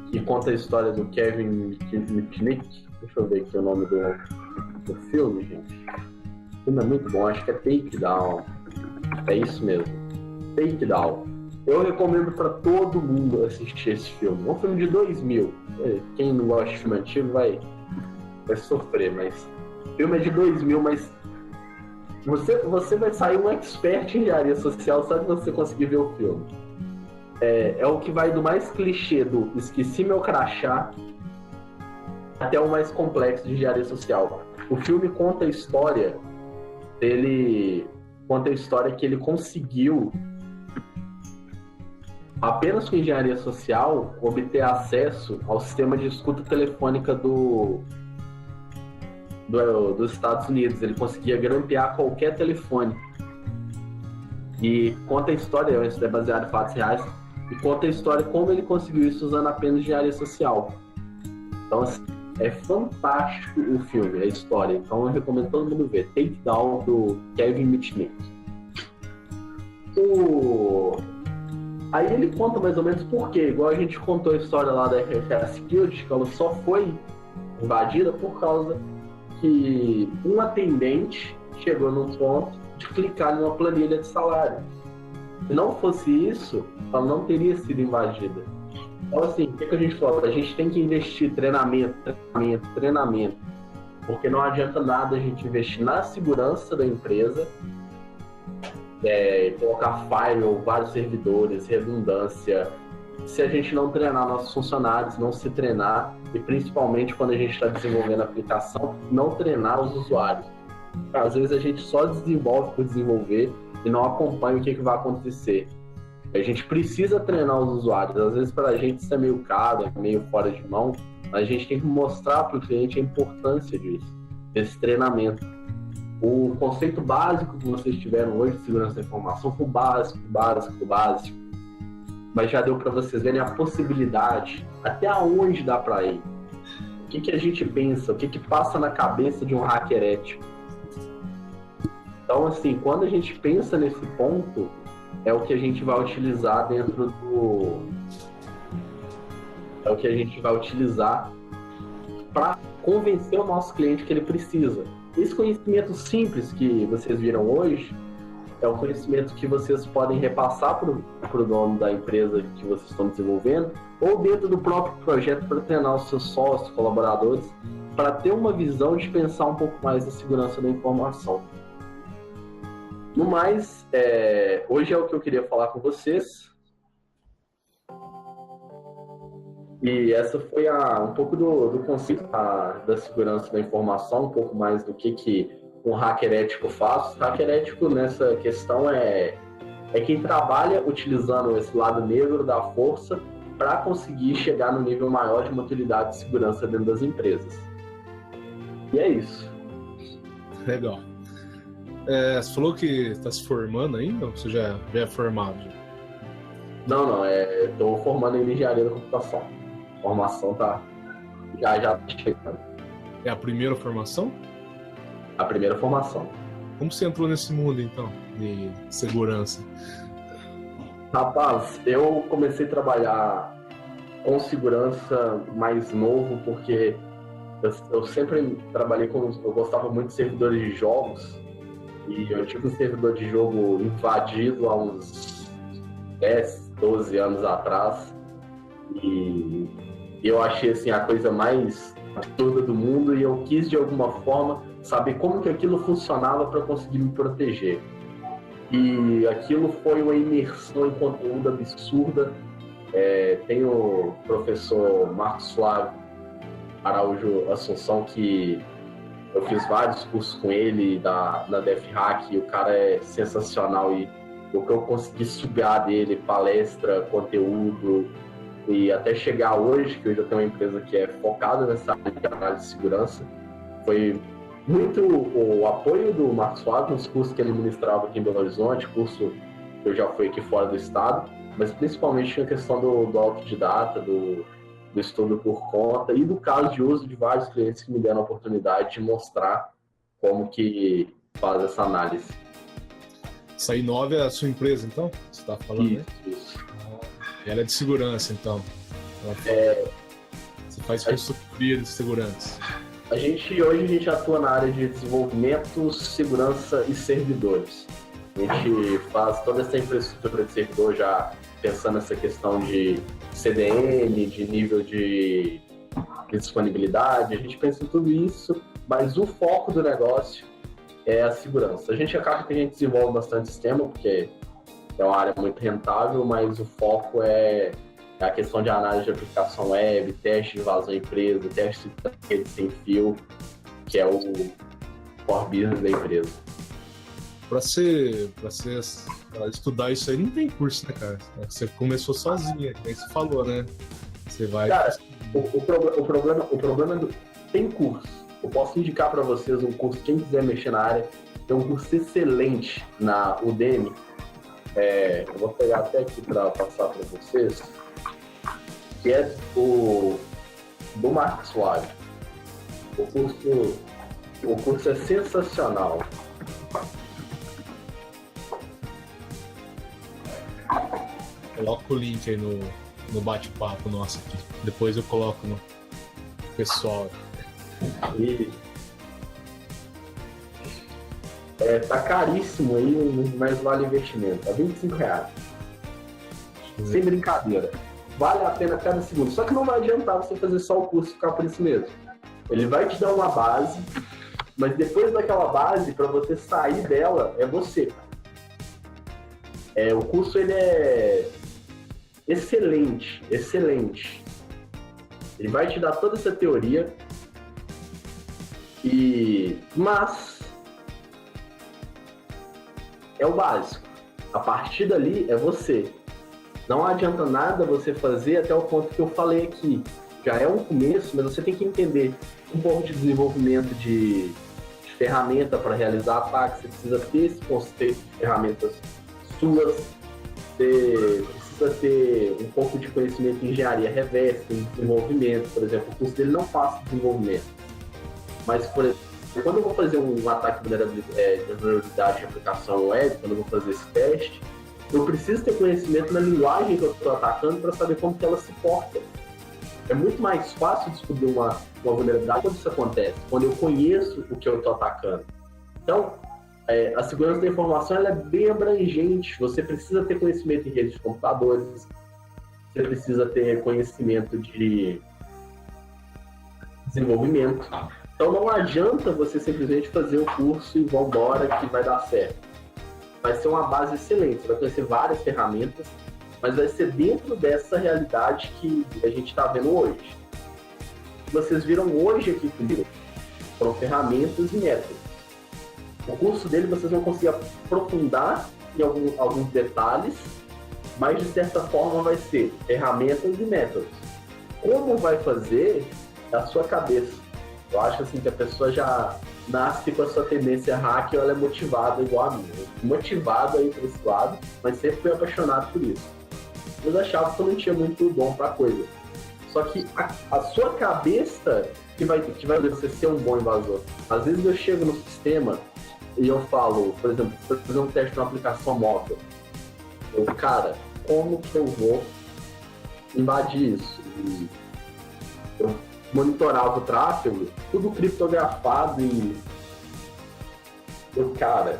que conta a história do Kevin McNick. Deixa eu ver aqui o nome do filme, gente. O filme é muito bom, acho que é Takedown. É isso mesmo, Takedown. Eu recomendo para todo mundo assistir esse filme. É um filme de 2000. Quem não gosta de filme antigo vai sofrer, mas o filme é de 2000, mas você vai sair um expert em engenharia social só de você conseguir ver o filme. É o que vai do mais clichê do esqueci meu crachá até o mais complexo de engenharia social. O filme conta a história dele, que ele conseguiu, apenas com engenharia social, obter acesso ao sistema de escuta telefônica dos Estados Unidos. Ele conseguia grampear qualquer telefone. E conta a história, isso é baseado em fatos reais, e conta a história como ele conseguiu isso usando apenas engenharia social. Então, assim, é fantástico o filme, a história. Então eu recomendo todo mundo ver. Takedown, do Kevin McNick. Aí ele conta mais ou menos por quê. Igual a gente contou a história lá da RFA Security, que ela só foi invadida por causa que um atendente chegou num ponto de clicar numa planilha de salário. Se não fosse isso, ela não teria sido invadida. Então, assim, o que a gente fala? A gente tem que investir treinamento. Porque não adianta nada a gente investir na segurança da empresa, colocar firewall, vários servidores, redundância, se a gente não treinar nossos funcionários, não se treinar, e principalmente quando a gente está desenvolvendo a aplicação, não treinar os usuários. Às vezes a gente só desenvolve por desenvolver e não acompanha o que vai acontecer. A gente precisa treinar os usuários. Às vezes para a gente isso é meio caro, é meio fora de mão, mas a gente tem que mostrar para o cliente a importância desse treinamento. O conceito básico que vocês tiveram hoje de segurança da informação foi o básico. Mas já deu para vocês verem a possibilidade, até onde dá para ir. O que a gente pensa, o que passa na cabeça de um hacker ético. Então, assim, quando a gente pensa nesse ponto, é o que a gente vai utilizar para convencer o nosso cliente que ele precisa. Esse conhecimento simples que vocês viram hoje é um conhecimento que vocês podem repassar para o dono da empresa que vocês estão desenvolvendo ou dentro do próprio projeto para treinar os seus sócios, colaboradores, para ter uma visão de pensar um pouco mais na segurança da informação. No mais, hoje é o que eu queria falar com vocês. E essa foi um pouco do conceito da segurança da informação, um pouco mais do que um hacker ético faz. Hacker ético nessa questão é quem trabalha utilizando esse lado negro da força para conseguir chegar no nível maior de maturidade de segurança dentro das empresas. E é isso. Legal. Você falou que está se formando ainda ou você já é formado? Não, estou formando em engenharia da computação. A formação já chegando. É a primeira formação? A primeira formação. Como você entrou nesse mundo, então, de segurança? Rapaz, eu comecei a trabalhar com segurança mais novo, porque eu sempre trabalhei eu gostava muito de servidores de jogos, e eu tive um servidor de jogo invadido há uns 10, 12 anos atrás, e eu achei assim, a coisa mais absurda do mundo, e eu quis de alguma forma saber como que aquilo funcionava para conseguir me proteger. E aquilo foi uma imersão em conteúdo absurda. Tem o professor Marcos Flávio Araújo Assunção, que eu fiz vários cursos com ele da DefHack, e o cara é sensacional, e o que eu consegui sugar dele, palestra, conteúdo, e até chegar hoje, que eu já tenho uma empresa que é focada nessa área de análise de segurança, foi muito o apoio do Marcos Flávio nos cursos que ele ministrava aqui em Belo Horizonte, curso que eu já fui aqui fora do estado, mas principalmente a questão do autodidata, do estudo por conta e do caso de uso de vários clientes que me deram a oportunidade de mostrar como que faz essa análise. Essa I9 é a sua empresa, então? Você está falando, isso, né? Isso. Ela é de segurança, então? Você faz consultoria de segurança? Hoje a gente atua na área de desenvolvimento, segurança e servidores. A gente faz toda essa infraestrutura de servidor já pensando nessa questão de CDN, de nível de disponibilidade. A gente pensa em tudo isso, mas o foco do negócio é a segurança. A gente acaba que a gente desenvolve bastante sistema, porque é uma área muito rentável, mas o foco é a questão de análise de aplicação web, teste de vazão da empresa, teste de rede sem fio, que é o core business da empresa. Para você estudar isso aí, não tem curso, né, cara? Você começou sozinha, nem você falou, né? Você vai... Cara, o problema tem curso. Eu posso indicar para vocês um curso, quem quiser mexer na área, tem um curso excelente na Udemy. Eu vou pegar até aqui para passar para vocês, que é do Marcos Flávio. O curso é sensacional. Coloca o link aí no bate-papo nosso aqui. Depois eu coloco no pessoal. E tá caríssimo aí, mas vale o investimento. É R$25. Sem brincadeira. Vale a pena cada segundo. Só que não vai adiantar você fazer só o curso e ficar por isso mesmo. Ele vai te dar uma base, mas depois daquela base, para você sair dela, é você. O curso ele é excelente. Ele vai te dar toda essa teoria, mas é o básico. A partir dali é você. Não adianta nada você fazer até o ponto que eu falei aqui. Já é um começo, mas você tem que entender um pouco de desenvolvimento de ferramenta para realizar ataques. Você precisa ter esse conceito de ferramentas suas. Você precisa ter um pouco de conhecimento em engenharia reversa, em desenvolvimento. Por exemplo, o curso dele não faz desenvolvimento. Mas, por exemplo, quando eu vou fazer um ataque de vulnerabilidade de aplicação web, quando eu vou fazer esse teste, eu preciso ter conhecimento na linguagem que eu estou atacando para saber como que ela se porta. É muito mais fácil descobrir uma vulnerabilidade quando isso acontece, quando eu conheço o que eu estou atacando. Então, a segurança da informação ela é bem abrangente. Você precisa ter conhecimento em redes de computadores, você precisa ter conhecimento de desenvolvimento. Então, não adianta você simplesmente fazer o curso e vambora que vai dar certo. vai ser uma base excelente, você vai conhecer várias ferramentas, mas vai ser dentro dessa realidade que a gente está vendo hoje. Vocês viram hoje aqui comigo foram ferramentas e métodos. O curso dele vocês vão conseguir aprofundar em alguns detalhes, mas de certa forma vai ser ferramentas e métodos. Como vai fazer é a sua cabeça. Eu acho assim que a pessoa já nasce com a sua tendência hacker, ela é motivada igual a mim. Eu fui motivado aí por esse lado, mas sempre fui apaixonado por isso. Eu achava que eu não tinha muito dom para coisa. Só que a sua cabeça que vai fazer você ser um bom invasor. Às vezes eu chego no sistema e eu falo, por exemplo, se eu fazer um teste numa aplicação móvel, cara, como que eu vou invadir isso? E eu monitorava o tráfego, tudo criptografado e cara,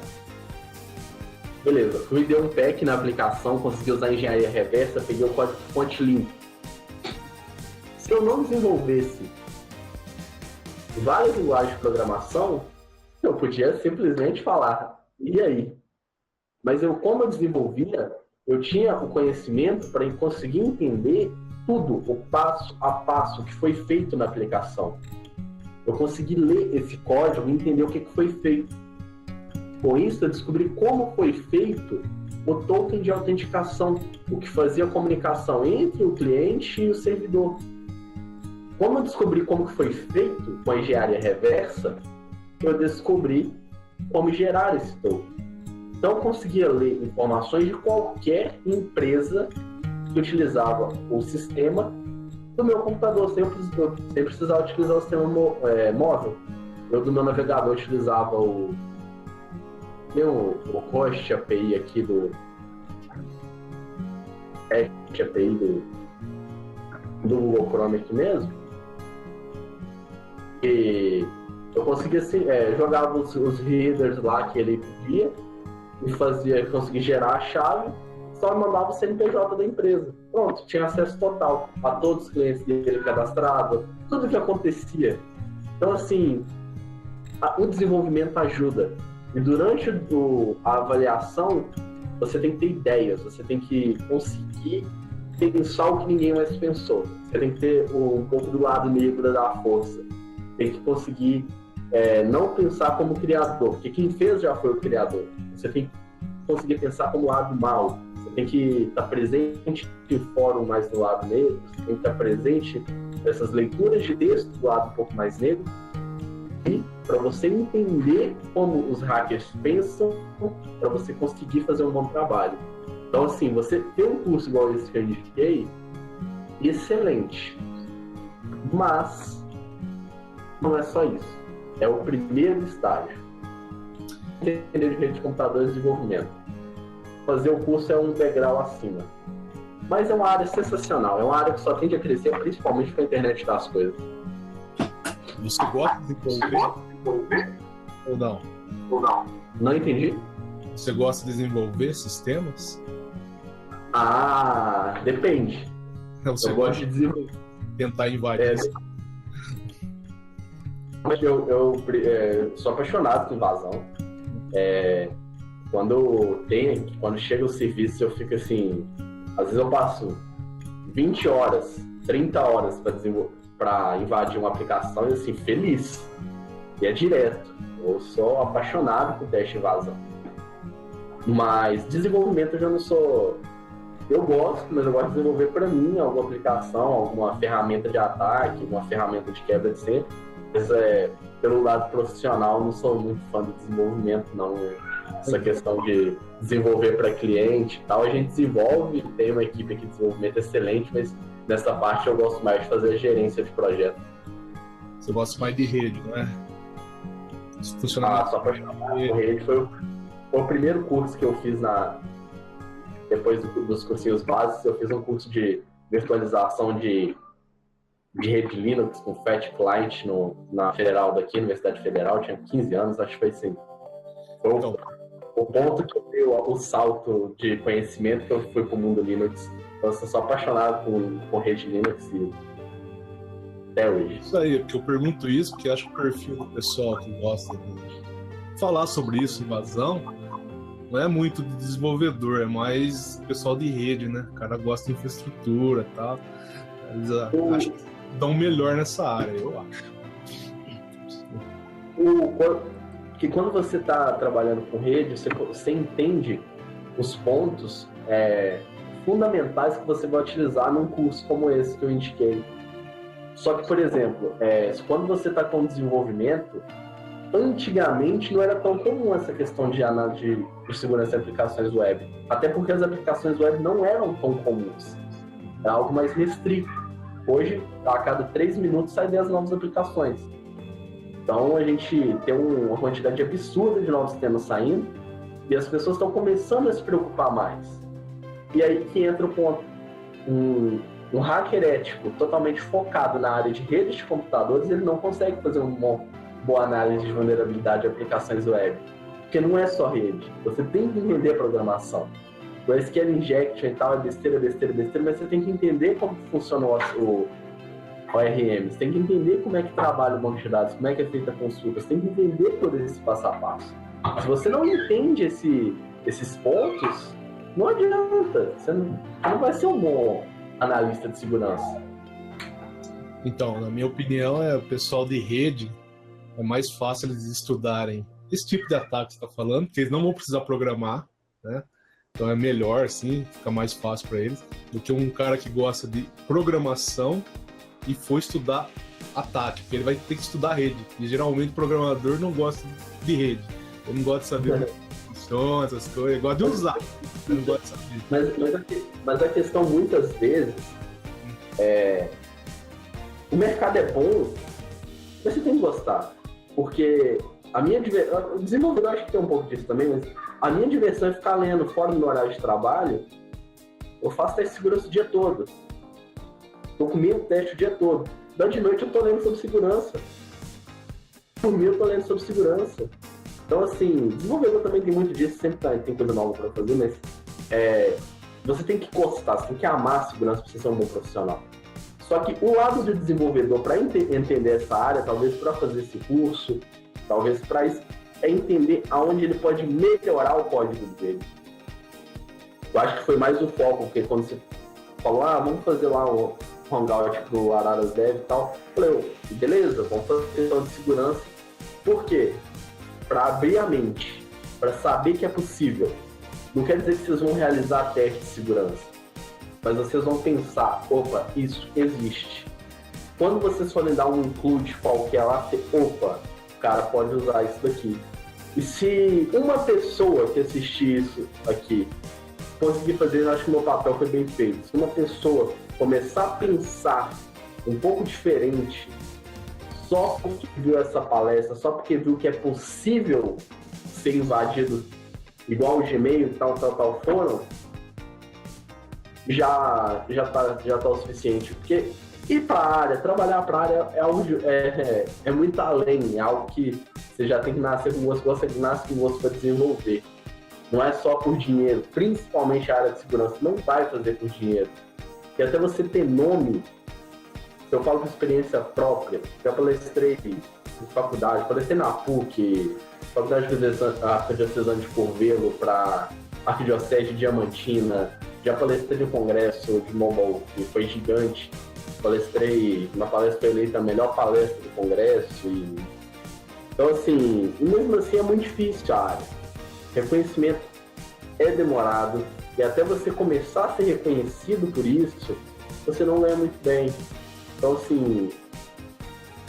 beleza, fui dei um pack na aplicação, consegui usar a engenharia reversa, peguei o código fonte limpo. Se eu não desenvolvesse várias linguagens de programação, eu podia simplesmente falar, e aí? Mas como eu desenvolvia, eu tinha o conhecimento para conseguir entender tudo, o passo a passo que foi feito na aplicação. Eu consegui ler esse código e entender o que foi feito. Com isso, eu descobri como foi feito o token de autenticação, o que fazia a comunicação entre o cliente e o servidor. Como eu descobri como foi feito com a engenharia reversa, eu descobri como gerar esse token. Então, eu conseguia ler informações de qualquer empresa que utilizava o sistema do meu computador, sem precisar utilizar o sistema móvel. Eu, do meu navegador, utilizava o Host API aqui API do Google Chrome aqui mesmo. E eu conseguia jogava os readers lá que ele pedia e conseguia gerar a chave, só mandava o CNPJ da empresa. Pronto, tinha acesso total a todos os clientes dele cadastrados, tudo que acontecia. Então, assim, o desenvolvimento ajuda. E durante a avaliação, você tem que ter ideias, você tem que conseguir pensar o que ninguém mais pensou. Você tem que ter um pouco do lado negro da força. Tem que conseguir não pensar como criador, porque quem fez já foi o criador. Você tem que conseguir pensar como lado mal. Você tem que estar presente em fórum mais do lado negro, você tem que estar presente nessas leituras de texto do lado um pouco mais negro, e para você entender como os hackers pensam, para você conseguir fazer um bom trabalho. Então, assim, você ter um curso igual esse que eu indiquei, excelente. Mas não é só isso. É o primeiro estágio. Entender de rede de computadores e desenvolvimento. Fazer o curso é um degrau acima. Mas é uma área sensacional. É uma área que só tende a crescer, principalmente com a internet das coisas. Você gosta de desenvolver? Ou não? Não entendi. Você gosta de desenvolver sistemas? Ah, depende. Você eu gosto de desenvolver. Tentar invadir. Mas eu sou apaixonado com invasão. Quando chega o serviço, eu fico assim. Às vezes eu passo 20 horas, 30 horas para invadir uma aplicação e assim, feliz. E é direto. Eu sou apaixonado por teste de invasão. Mas desenvolvimento eu já não sou. Eu gosto, mas eu gosto de desenvolver para mim alguma aplicação, alguma ferramenta de ataque, uma ferramenta de quebra de senha. Mas pelo lado profissional, não sou muito fã do desenvolvimento, não. Essa questão de desenvolver para cliente e tal, a gente desenvolve, tem uma equipe aqui de desenvolvimento excelente, mas nessa parte eu gosto mais de fazer a gerência de projeto. Você gosta mais de rede, não é? Só apaixonado por rede. Foi o primeiro curso que eu fiz depois dos cursinhos básicos, eu fiz um curso de virtualização de rede Linux com Fat Client na Federal daqui, Universidade Federal, tinha 15 anos, acho que foi assim. Foi o ponto que eu dei o salto de conhecimento que eu fui pro mundo Linux. Então, eu sou apaixonado por rede Linux e até hoje. Isso aí, porque eu pergunto isso, porque acho que o perfil do pessoal que gosta de falar sobre isso, invasão, não é muito de desenvolvedor, é mais pessoal de rede, né? O cara gosta de infraestrutura e tal. Eles acho que dão melhor nessa área, eu acho. Que quando você está trabalhando com rede, você entende os pontos fundamentais que você vai utilizar num curso como esse que eu indiquei. Só que, por exemplo, quando você está com desenvolvimento, antigamente não era tão comum essa questão de análise de segurança de aplicações web. Até porque as aplicações web não eram tão comuns. Era algo mais restrito. Hoje, a cada 3 minutos, saem 10 novas aplicações. Então, a gente tem uma quantidade absurda de novos temas saindo e as pessoas estão começando a se preocupar mais. E aí que entra o ponto. Um hacker ético totalmente focado na área de redes de computadores, ele não consegue fazer uma boa análise de vulnerabilidade de aplicações web. Porque não é só rede. Você tem que entender a programação. O SQL Injection e tal é besteira, mas você tem que entender como funciona o ORM. Você tem que entender como é que trabalha o banco de dados, como é que é feita a consulta. Você tem que entender todo esse passo a passo. Se você não entende esses pontos, não adianta. Você não vai ser um bom analista de segurança. Então, na minha opinião, o pessoal de rede é mais fácil eles estudarem esse tipo de ataque que você está falando, porque eles não vão precisar programar, né? Então é melhor, assim, fica mais fácil para eles, do que um cara que gosta de programação e for estudar ataque, porque ele vai ter que estudar rede. E geralmente o programador não gosta de rede. Ele não gosta de saber como funciona, essas coisas, ele gosta de usar. Ele não gosta de saber. Mas a questão, muitas vezes, o mercado é bom, mas você tem que gostar. Porque o desenvolvedor acho que tem um pouco disso também, mas a minha diversão é ficar lendo fora do meu horário de trabalho. Eu faço teste de segurança o dia todo. Tô comigo teste o dia todo. De noite eu tô lendo sobre segurança. Por mim eu tô lendo sobre segurança. Então, assim, desenvolvedor também tem muito disso, sempre tem coisa nova para fazer, mas você tem que gostar, você tem que amar a segurança para você ser um bom profissional. Só que o lado do desenvolvedor, para entender essa área, talvez para fazer esse curso, talvez para isso, é entender aonde ele pode melhorar o código dele. Eu acho que foi mais o foco, porque quando você falou, vamos fazer lá o Hangout pro Araras Dev e tal, eu falei, beleza, vamos fazer questão de segurança. Por quê? Para abrir a mente, para saber que é possível. Não quer dizer que vocês vão realizar teste de segurança, mas vocês vão pensar, opa, isso existe. Quando vocês forem dar um include qualquer lá, opa, o cara pode usar isso daqui. E se uma pessoa que assistir isso aqui conseguir fazer, eu acho que o meu papel foi bem feito. Se uma pessoa começar a pensar um pouco diferente, só porque viu essa palestra, só porque viu que é possível ser invadido igual o Gmail e tal foram, já tá o suficiente. Porque ir para a área, trabalhar para a área é muito além, é algo que você já tem que nascer com gosto, você nasce com gosto para desenvolver. Não é só por dinheiro, principalmente a área de segurança, não vai fazer por dinheiro. E até você ter nome, se eu falo com experiência própria, já palestrei em faculdade, palestrei na PUC, Faculdade Arquidiocesana de Curvelo, para Arquidiocese de Diamantina, já palestrei no congresso de Mobile, que foi gigante, palestrei, uma palestra foi eleita a melhor palestra do congresso. Então, assim, mesmo assim é muito difícil a área. Reconhecimento é demorado, e até você começar a ser reconhecido por isso, você não ganha muito bem. Então, assim,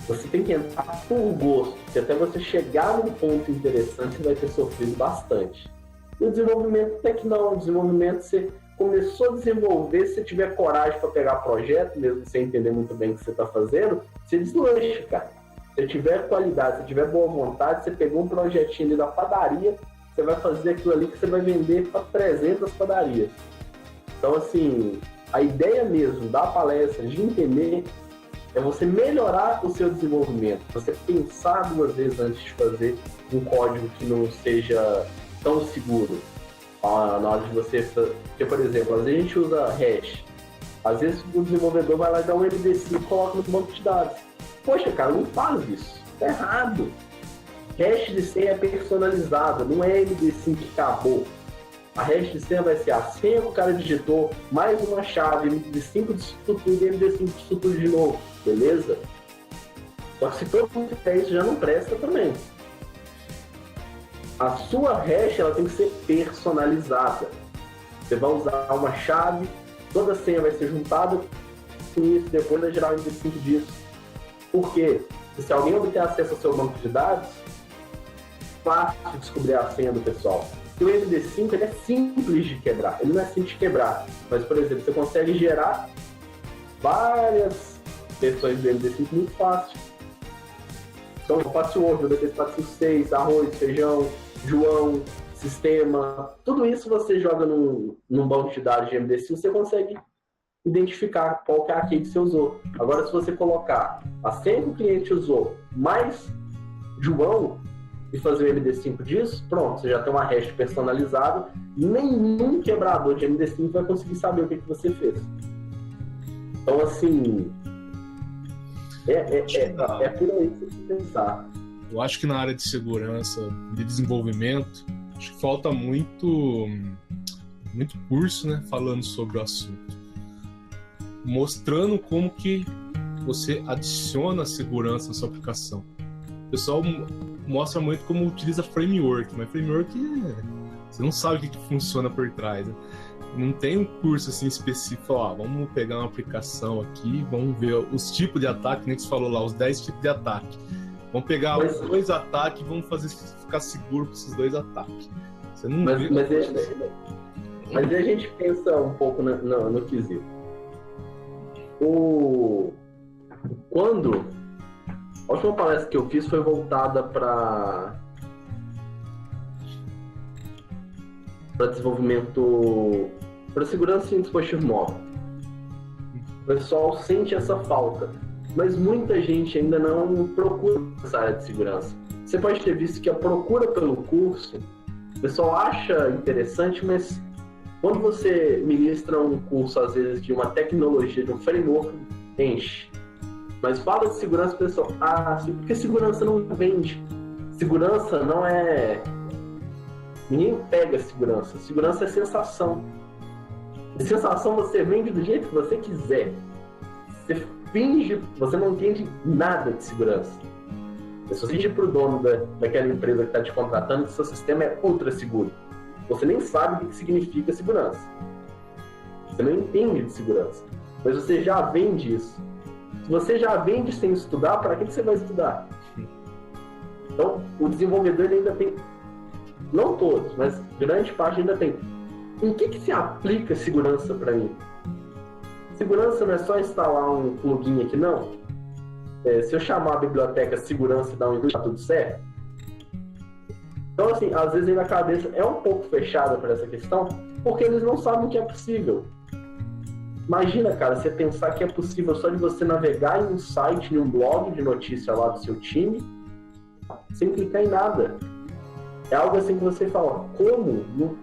você tem que entrar por gosto, e até você chegar num ponto interessante, você vai ter sofrido bastante. E o desenvolvimento não, o desenvolvimento você começou a desenvolver, se você tiver coragem para pegar projeto, mesmo sem entender muito bem o que você está fazendo, você deslancha, cara. Se tiver qualidade, se tiver boa vontade, você pegou um projetinho ali da padaria, você vai fazer aquilo ali que você vai vender para 300 padarias. Então, assim, a ideia mesmo da palestra, de entender, é você melhorar o seu desenvolvimento, você pensar 2 vezes antes de fazer um código que não seja tão seguro. Na hora de você... Porque, por exemplo, às vezes a gente usa hash. Às vezes o desenvolvedor vai lá e dá um MD5 e coloca no banco de dados. Poxa, cara, não faz isso. Tá errado. Hash de senha é personalizada, não é MD5 que acabou. A hash de senha vai ser a senha que o cara digitou, mais uma chave, MD5 disso tudo e MD5 disso tudo de novo, beleza? Só que se todo mundo fizer isso, já não presta também. A sua hash ela tem que ser personalizada. Você vai usar uma chave, toda a senha vai ser juntada com isso, depois vai gerar o MD5 disso. Por quê? Se alguém obter acesso ao seu banco de dados, fácil de descobrir a senha do pessoal. O MD5 ele é simples de quebrar, ele não é simples de quebrar, mas, por exemplo, você consegue gerar várias versões do MD5 muito fácil. Então, password, DP456, arroz, feijão, João, sistema, tudo isso você joga num banco de dados de MD5, você consegue identificar qual que é a key que você usou. Agora, se você colocar a senha que o cliente usou mais João e fazer o MD5 disso, pronto, você já tem uma hash personalizada. Nenhum quebrador de MD5 vai conseguir saber o que você fez. Então, assim, é por aí que você tem que pensar. Eu acho que na área de segurança, de desenvolvimento, acho que falta muito curso, né, falando sobre o assunto. Mostrando como que você adiciona segurança na sua aplicação. O pessoal mostra muito como utiliza framework, mas framework você não sabe o que funciona por trás, né? Não tem um curso assim específico, vamos pegar uma aplicação aqui, vamos ver os tipos de ataque, nem que você falou lá, os 10 tipos de ataque. Vamos pegar os 2 ataques e vamos fazer ficar seguro com esses 2 ataques. Você não vê. Mas a gente pensa um pouco no quesito. A última palestra que eu fiz foi voltada para desenvolvimento, para segurança em dispositivo móvel. O pessoal sente essa falta, mas muita gente ainda não procura essa área de segurança. Você pode ter visto que a procura pelo curso, o pessoal acha interessante, mas quando você ministra um curso, às vezes, de uma tecnologia, de um framework, enche. Mas fala de segurança, o pessoal, porque segurança não vende. Segurança não é... Ninguém pega segurança. Segurança é sensação. E sensação você vende do jeito que você quiser. Você finge, você não entende nada de segurança. Se você finge para o dono daquela empresa que está te contratando que seu sistema é ultra seguro, você nem sabe o que significa segurança. Você não entende de segurança. Mas você já vende isso. Se você já vende sem estudar, para que você vai estudar? Então, o desenvolvedor ele ainda tem, não todos, mas grande parte ainda tem. Em que se aplica segurança para mim? Segurança não é só instalar um plugin aqui, não. Se eu chamar a biblioteca segurança e dar um tá tudo certo? Então, assim, às vezes aí na cabeça é um pouco fechada para essa questão, porque eles não sabem que é possível. Imagina, cara, você pensar que é possível só de você navegar em um site, em um blog de notícia lá do seu time, sem clicar em nada. É algo assim que você fala, como?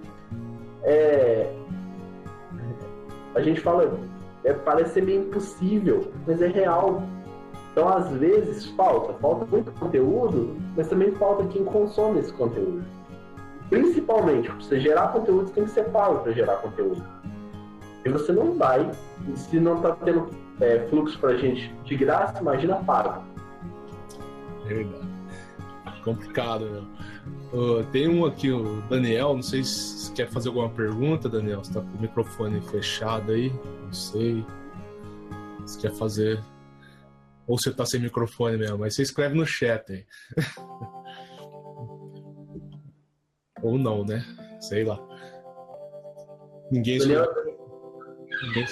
A gente fala, parece ser meio impossível, mas é real. Então, às vezes, falta muito conteúdo, mas também falta quem consome esse conteúdo. Principalmente, para você gerar conteúdo, você tem que ser pago para gerar conteúdo. E você não vai, se não está tendo fluxo para gente de graça, imagina pago. Verdade. Complicado, né? Tem um aqui, o Daniel, não sei se você quer fazer alguma pergunta, Daniel, você tá com o microfone fechado aí, não sei se quer fazer, ou você tá sem microfone mesmo, mas você escreve no chat aí. Ou não, né? Sei lá.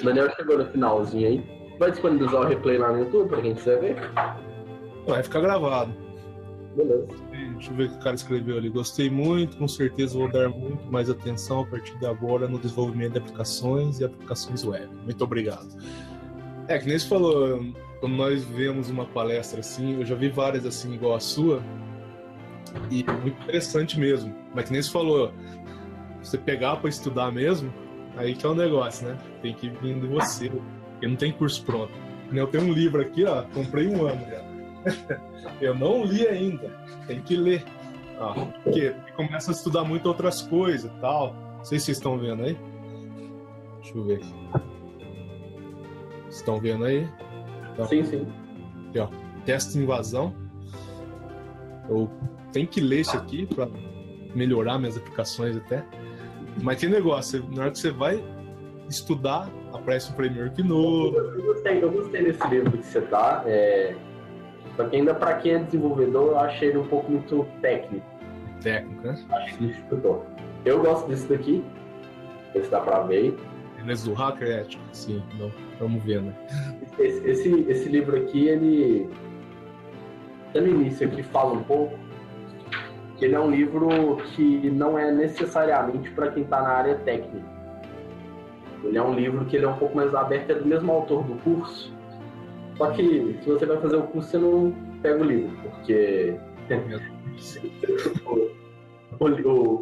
Daniel chegou no finalzinho aí. Vai disponibilizar o replay lá no YouTube pra quem quiser ver? Vai ficar gravado. Beleza. Deixa eu ver o que o cara escreveu ali. Gostei muito, com certeza vou dar muito mais atenção a partir de agora no desenvolvimento de aplicações e aplicações web. Muito obrigado. Que nem você falou, quando nós vemos uma palestra assim, eu já vi várias assim igual a sua, e muito interessante mesmo. Mas que nem você falou, você pegar para estudar mesmo, aí que é o negócio, né? Tem que vir de você, porque não tem curso pronto. Eu tenho um livro aqui, comprei um ano já. Eu não li ainda, tem que ler. Porque começa a estudar muito outras coisas e tal. Não sei se vocês estão vendo aí. Deixa eu ver aqui. Vocês estão vendo aí? Então, Sim, sim. Aqui, ó. Teste de invasão. Eu tenho que ler isso aqui para melhorar minhas aplicações até. Mas tem negócio, na hora que você vai estudar, aparece um framework novo. Eu gostei desse livro que você tá. Só que ainda para quem é desenvolvedor, eu achei ele um pouco muito técnico. Técnico, né? Acho que dificultou. Eu gosto desse daqui. Esse dá para ver. Beleza do Hacker Ético, sim. Não, vamos ver, né? Esse livro aqui, ele... No início aqui fala um pouco que ele é um livro que não é necessariamente para quem está na área técnica. Ele é um livro que ele é um pouco mais aberto, é do mesmo autor do curso. Só que se você vai fazer o curso, você não pega o livro, porque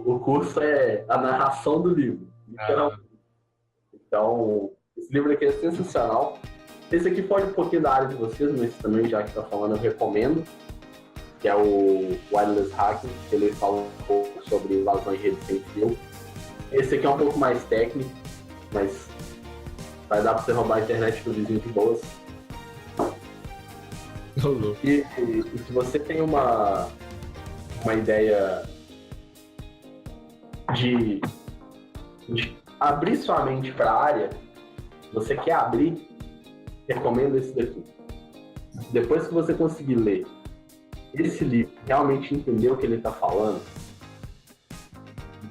o curso é a narração do livro. Então, esse livro aqui é sensacional. Esse aqui pode um pouquinho da área de vocês, mas também, já que está falando, eu recomendo, que é o Wireless Hacking, que ele fala um pouco sobre invasão em rede sem fio. Esse aqui é um pouco mais técnico, mas vai dar para você roubar a internet do vizinho de boas. E se você tem uma ideia de abrir sua mente para a área, você quer abrir, recomendo esse daqui. Depois que você conseguir ler esse livro, realmente entender o que ele está falando,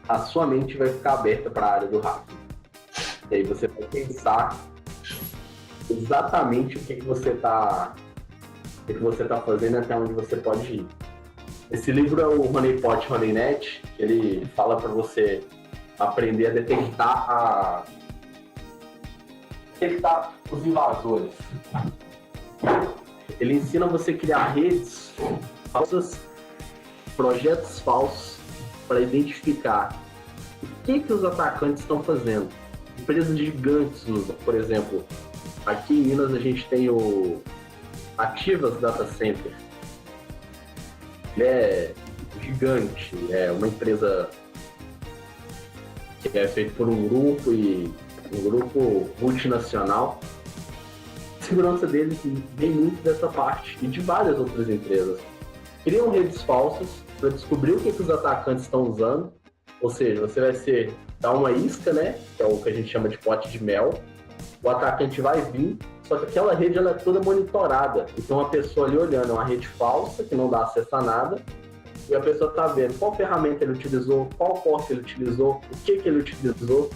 a sua mente vai ficar aberta para a área do hacking. E aí você vai pensar exatamente o que você está fazendo, até onde você pode ir. Esse livro é o Honeypot Honeynet. Ele fala para você aprender a detectar os invasores. Ele ensina você a criar redes falsas, projetos falsos, para identificar o que os atacantes estão fazendo. Empresas gigantes usam. Por exemplo, aqui em Minas a gente tem o Ativas Data Center. Ele é gigante, é uma empresa que é feita por um grupo multinacional. A segurança deles vem muito dessa parte e de várias outras empresas. Criam redes falsas para descobrir o que os atacantes estão usando, ou seja, você vai dar uma isca, né, que é o que a gente chama de pote de mel. O atacante vai vir, só que aquela rede ela é toda monitorada. Então a pessoa ali olhando é uma rede falsa, que não dá acesso a nada, e a pessoa está vendo qual ferramenta ele utilizou, qual porta ele utilizou, o que ele utilizou.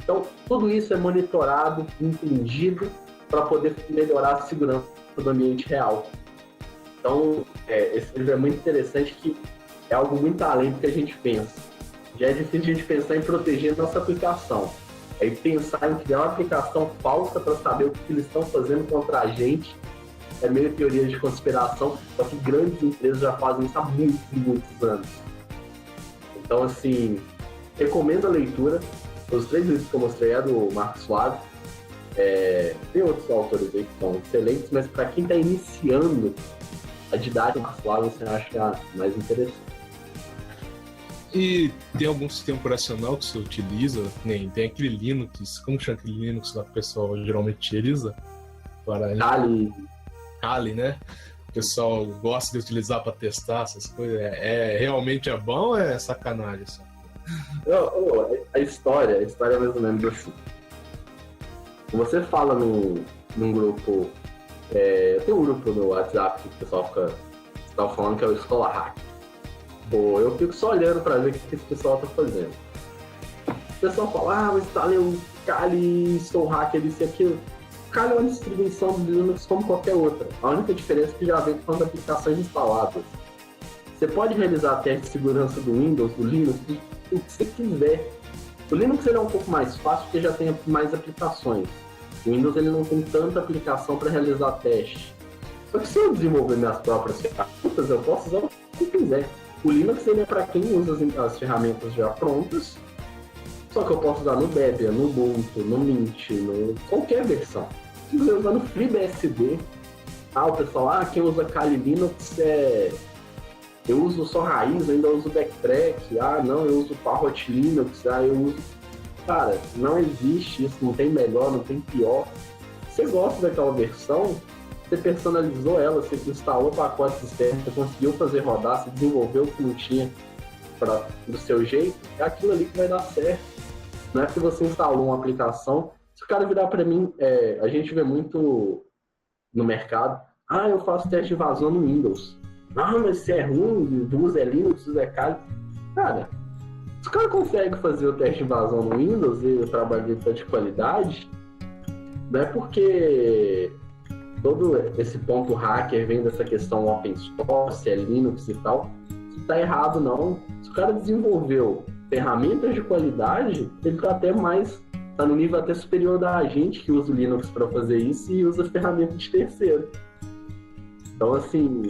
Então tudo isso é monitorado, entendido, para poder melhorar a segurança do ambiente real. Então esse livro é muito interessante, que é algo muito além do que a gente pensa. Já é difícil a gente pensar em proteger nossa aplicação. Aí pensar em criar uma aplicação falsa para saber o que eles estão fazendo contra a gente é meio teoria de conspiração, só que grandes empresas já fazem isso há muitos anos. Então, assim, recomendo a leitura. Os 3 livros que eu mostrei é do Marcos Flávio. Tem outros autores aí que são excelentes, mas para quem está iniciando a didática do Marcos Flávio, você acha mais interessante. E tem algum sistema operacional que você utiliza? Nem tem aquele Linux, como chama aquele Linux lá que o pessoal geralmente utiliza? Kali, né? O pessoal gosta de utilizar para testar essas coisas. Realmente é bom ou é sacanagem? A história é mais ou menos assim. Você fala num grupo. Tem um grupo no WhatsApp que o pessoal estava falando, que é o Escola Hack. Pô, eu fico só olhando para ver o que esse pessoal tá fazendo. O pessoal fala, eu instalei o Kali, sou hacker, isso e aquilo. O Kali é uma distribuição do Linux como qualquer outra. A única diferença é que já vem com as aplicações instaladas. Você pode realizar teste de segurança do Windows, do Linux, o que você quiser. O Linux ele é um pouco mais fácil porque já tem mais aplicações. O Windows ele não tem tanta aplicação para realizar teste. Só que se eu desenvolver minhas próprias ferramentas, eu posso usar o que eu quiser. O Linux ele é para quem usa as ferramentas já prontas, só que eu posso usar no Debian, no Ubuntu, no Mint, no qualquer versão. Se você usar no FreeBSD, O pessoal, quem usa Kali Linux eu uso só raiz, ainda uso backtrack. Não, eu uso Parrot Linux. Eu uso... Cara, não existe isso, não tem melhor, não tem pior. Você gosta daquela versão, você personalizou ela, você instalou pacotes externos, você conseguiu fazer rodar, você desenvolveu o que não tinha do seu jeito, é aquilo ali que vai dar certo. Não é que você instalou uma aplicação. Se o cara virar para mim, a gente vê muito no mercado, eu faço teste de vazão no Windows. Mas se é ruim, usa Linux, usa Kali. Cara, se o cara consegue fazer o teste de invasão no Windows e o trabalho dele tá de qualidade, não é porque todo esse ponto hacker vem dessa questão open source, Linux e tal, isso tá errado, não. Se o cara desenvolveu ferramentas de qualidade, ele tá até mais, tá no nível até superior da gente que usa o Linux para fazer isso e usa ferramentas de terceiro. Então, assim,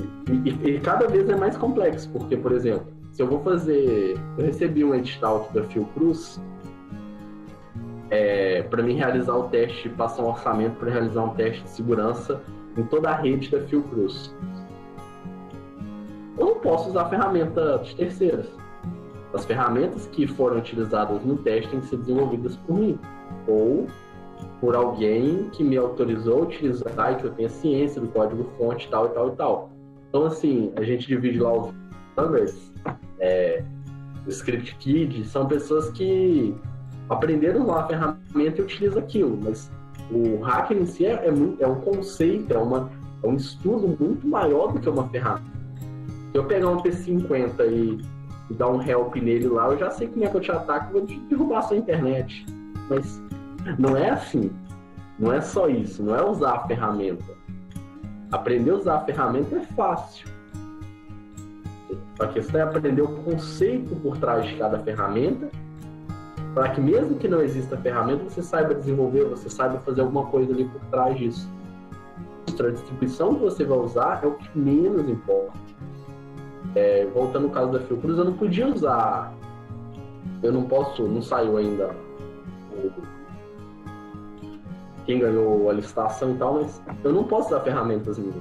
e cada vez é mais complexo, porque, por exemplo, se eu vou fazer... Eu recebi um edital da Fiocruz para mim realizar o teste, passar um orçamento para realizar um teste de segurança em toda a rede da Fiocruz. Eu não posso usar ferramentas terceiras. As ferramentas que foram utilizadas no teste têm que ser desenvolvidas por mim, ou por alguém que me autorizou a utilizar e que eu tenha ciência do código-fonte, tal e tal e tal. Então, assim, a gente divide lá os standards, o ScriptKid, são pessoas que aprenderam a usar a ferramenta e utilizam aquilo, mas o hacker em si é um conceito, é um estudo muito maior do que uma ferramenta. Se eu pegar um P50 e dar um help nele lá, eu já sei como é que eu te ataco, vou derrubar a sua internet. Mas não é assim. Não é só isso. Não é usar a ferramenta. Aprender a usar a ferramenta é fácil. A questão é aprender o conceito por trás de cada ferramenta, para que mesmo que não exista a ferramenta, você saiba desenvolver, você saiba fazer alguma coisa ali por trás disso. A distribuição que você vai usar é o que menos importa. Voltando no caso da Fiocruz, eu não podia usar... não saiu ainda quem ganhou a licitação e tal, mas eu não posso usar ferramentas minhas.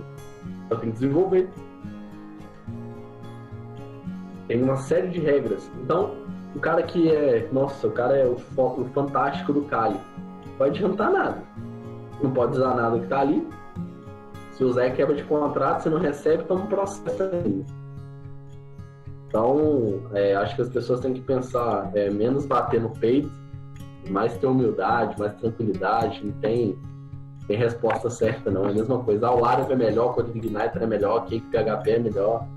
Eu tenho que desenvolver. Tem uma série de regras. Então, o cara que o cara é o fantástico do Kali. Não vai adiantar nada. Não pode usar nada que tá ali. Se usar quebra de contrato, você não recebe, toma um processo ainda. Então, acho que as pessoas têm que pensar menos bater no peito, mais ter humildade, mais tranquilidade. Não tem resposta certa, não. É a mesma coisa. O Laravel é melhor, o Code Igniter é melhor, o Cake PHP é melhor.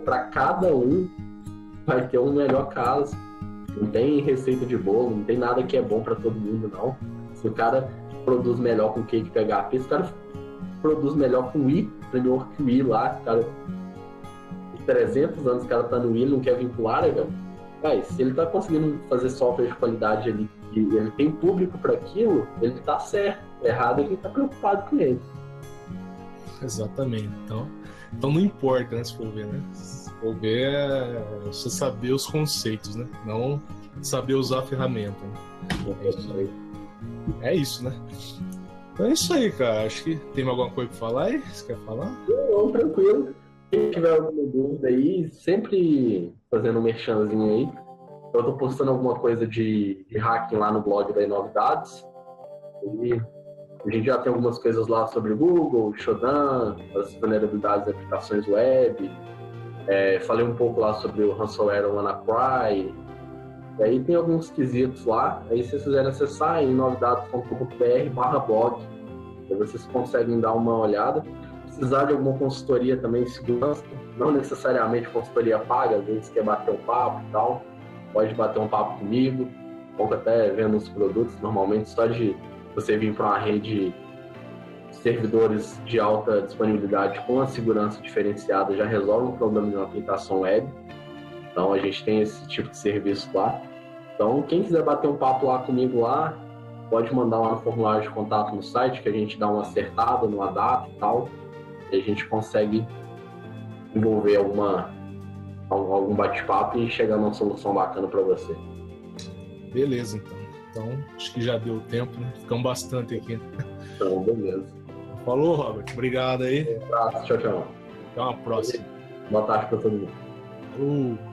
Para cada um vai ter um melhor caso. Não tem receita de bolo, não tem nada que é bom para todo mundo, não. Se o cara produz melhor com Cake PHP, se o cara produz melhor com I, melhor que o I lá, cara... 300 anos o cara tá no I, não quer vincular, se ele tá conseguindo fazer software de qualidade ali e ele tem público para aquilo, ele tá certo. Errado é quem tá preocupado com ele. Exatamente. Então não importa, né, se for ver, né? Se for ver, é você saber os conceitos, né? Não saber usar a ferramenta. Né? É isso, né? Então é isso aí, cara. Acho que tem alguma coisa pra falar aí? Você quer falar? Não, tranquilo. Se tiver alguma dúvida aí, sempre fazendo um merchanzinho aí. Eu tô postando alguma coisa de hacking lá no blog da Inovidades. E a gente já tem algumas coisas lá sobre o Google, Shodan, as vulnerabilidades de aplicações web. Falei um pouco lá sobre o ransomware WannaCry. E aí tem alguns quesitos lá. Aí se vocês quiserem acessar em inovidades.com.br/blog. Aí vocês conseguem dar uma olhada. Precisar de alguma consultoria também em segurança, não necessariamente consultoria paga, às vezes quer bater um papo e tal, pode bater um papo comigo, pouco até vendo os produtos, normalmente só de você vir para uma rede de servidores de alta disponibilidade com a segurança diferenciada já resolve um problema de uma aplicação web. Então a gente tem esse tipo de serviço lá. Então quem quiser bater um papo lá comigo lá, pode mandar lá no formulário de contato no site que a gente dá uma acertada numa data e tal. E a gente consegue envolver algum bate-papo e chegar numa solução bacana para você. Beleza, então. Então, acho que já deu tempo, né? Ficamos bastante aqui. Então, beleza. Falou, Robert. Obrigado aí. Um abraço, tchau, tchau. Até uma próxima. Boa tarde para todo mundo. Falou.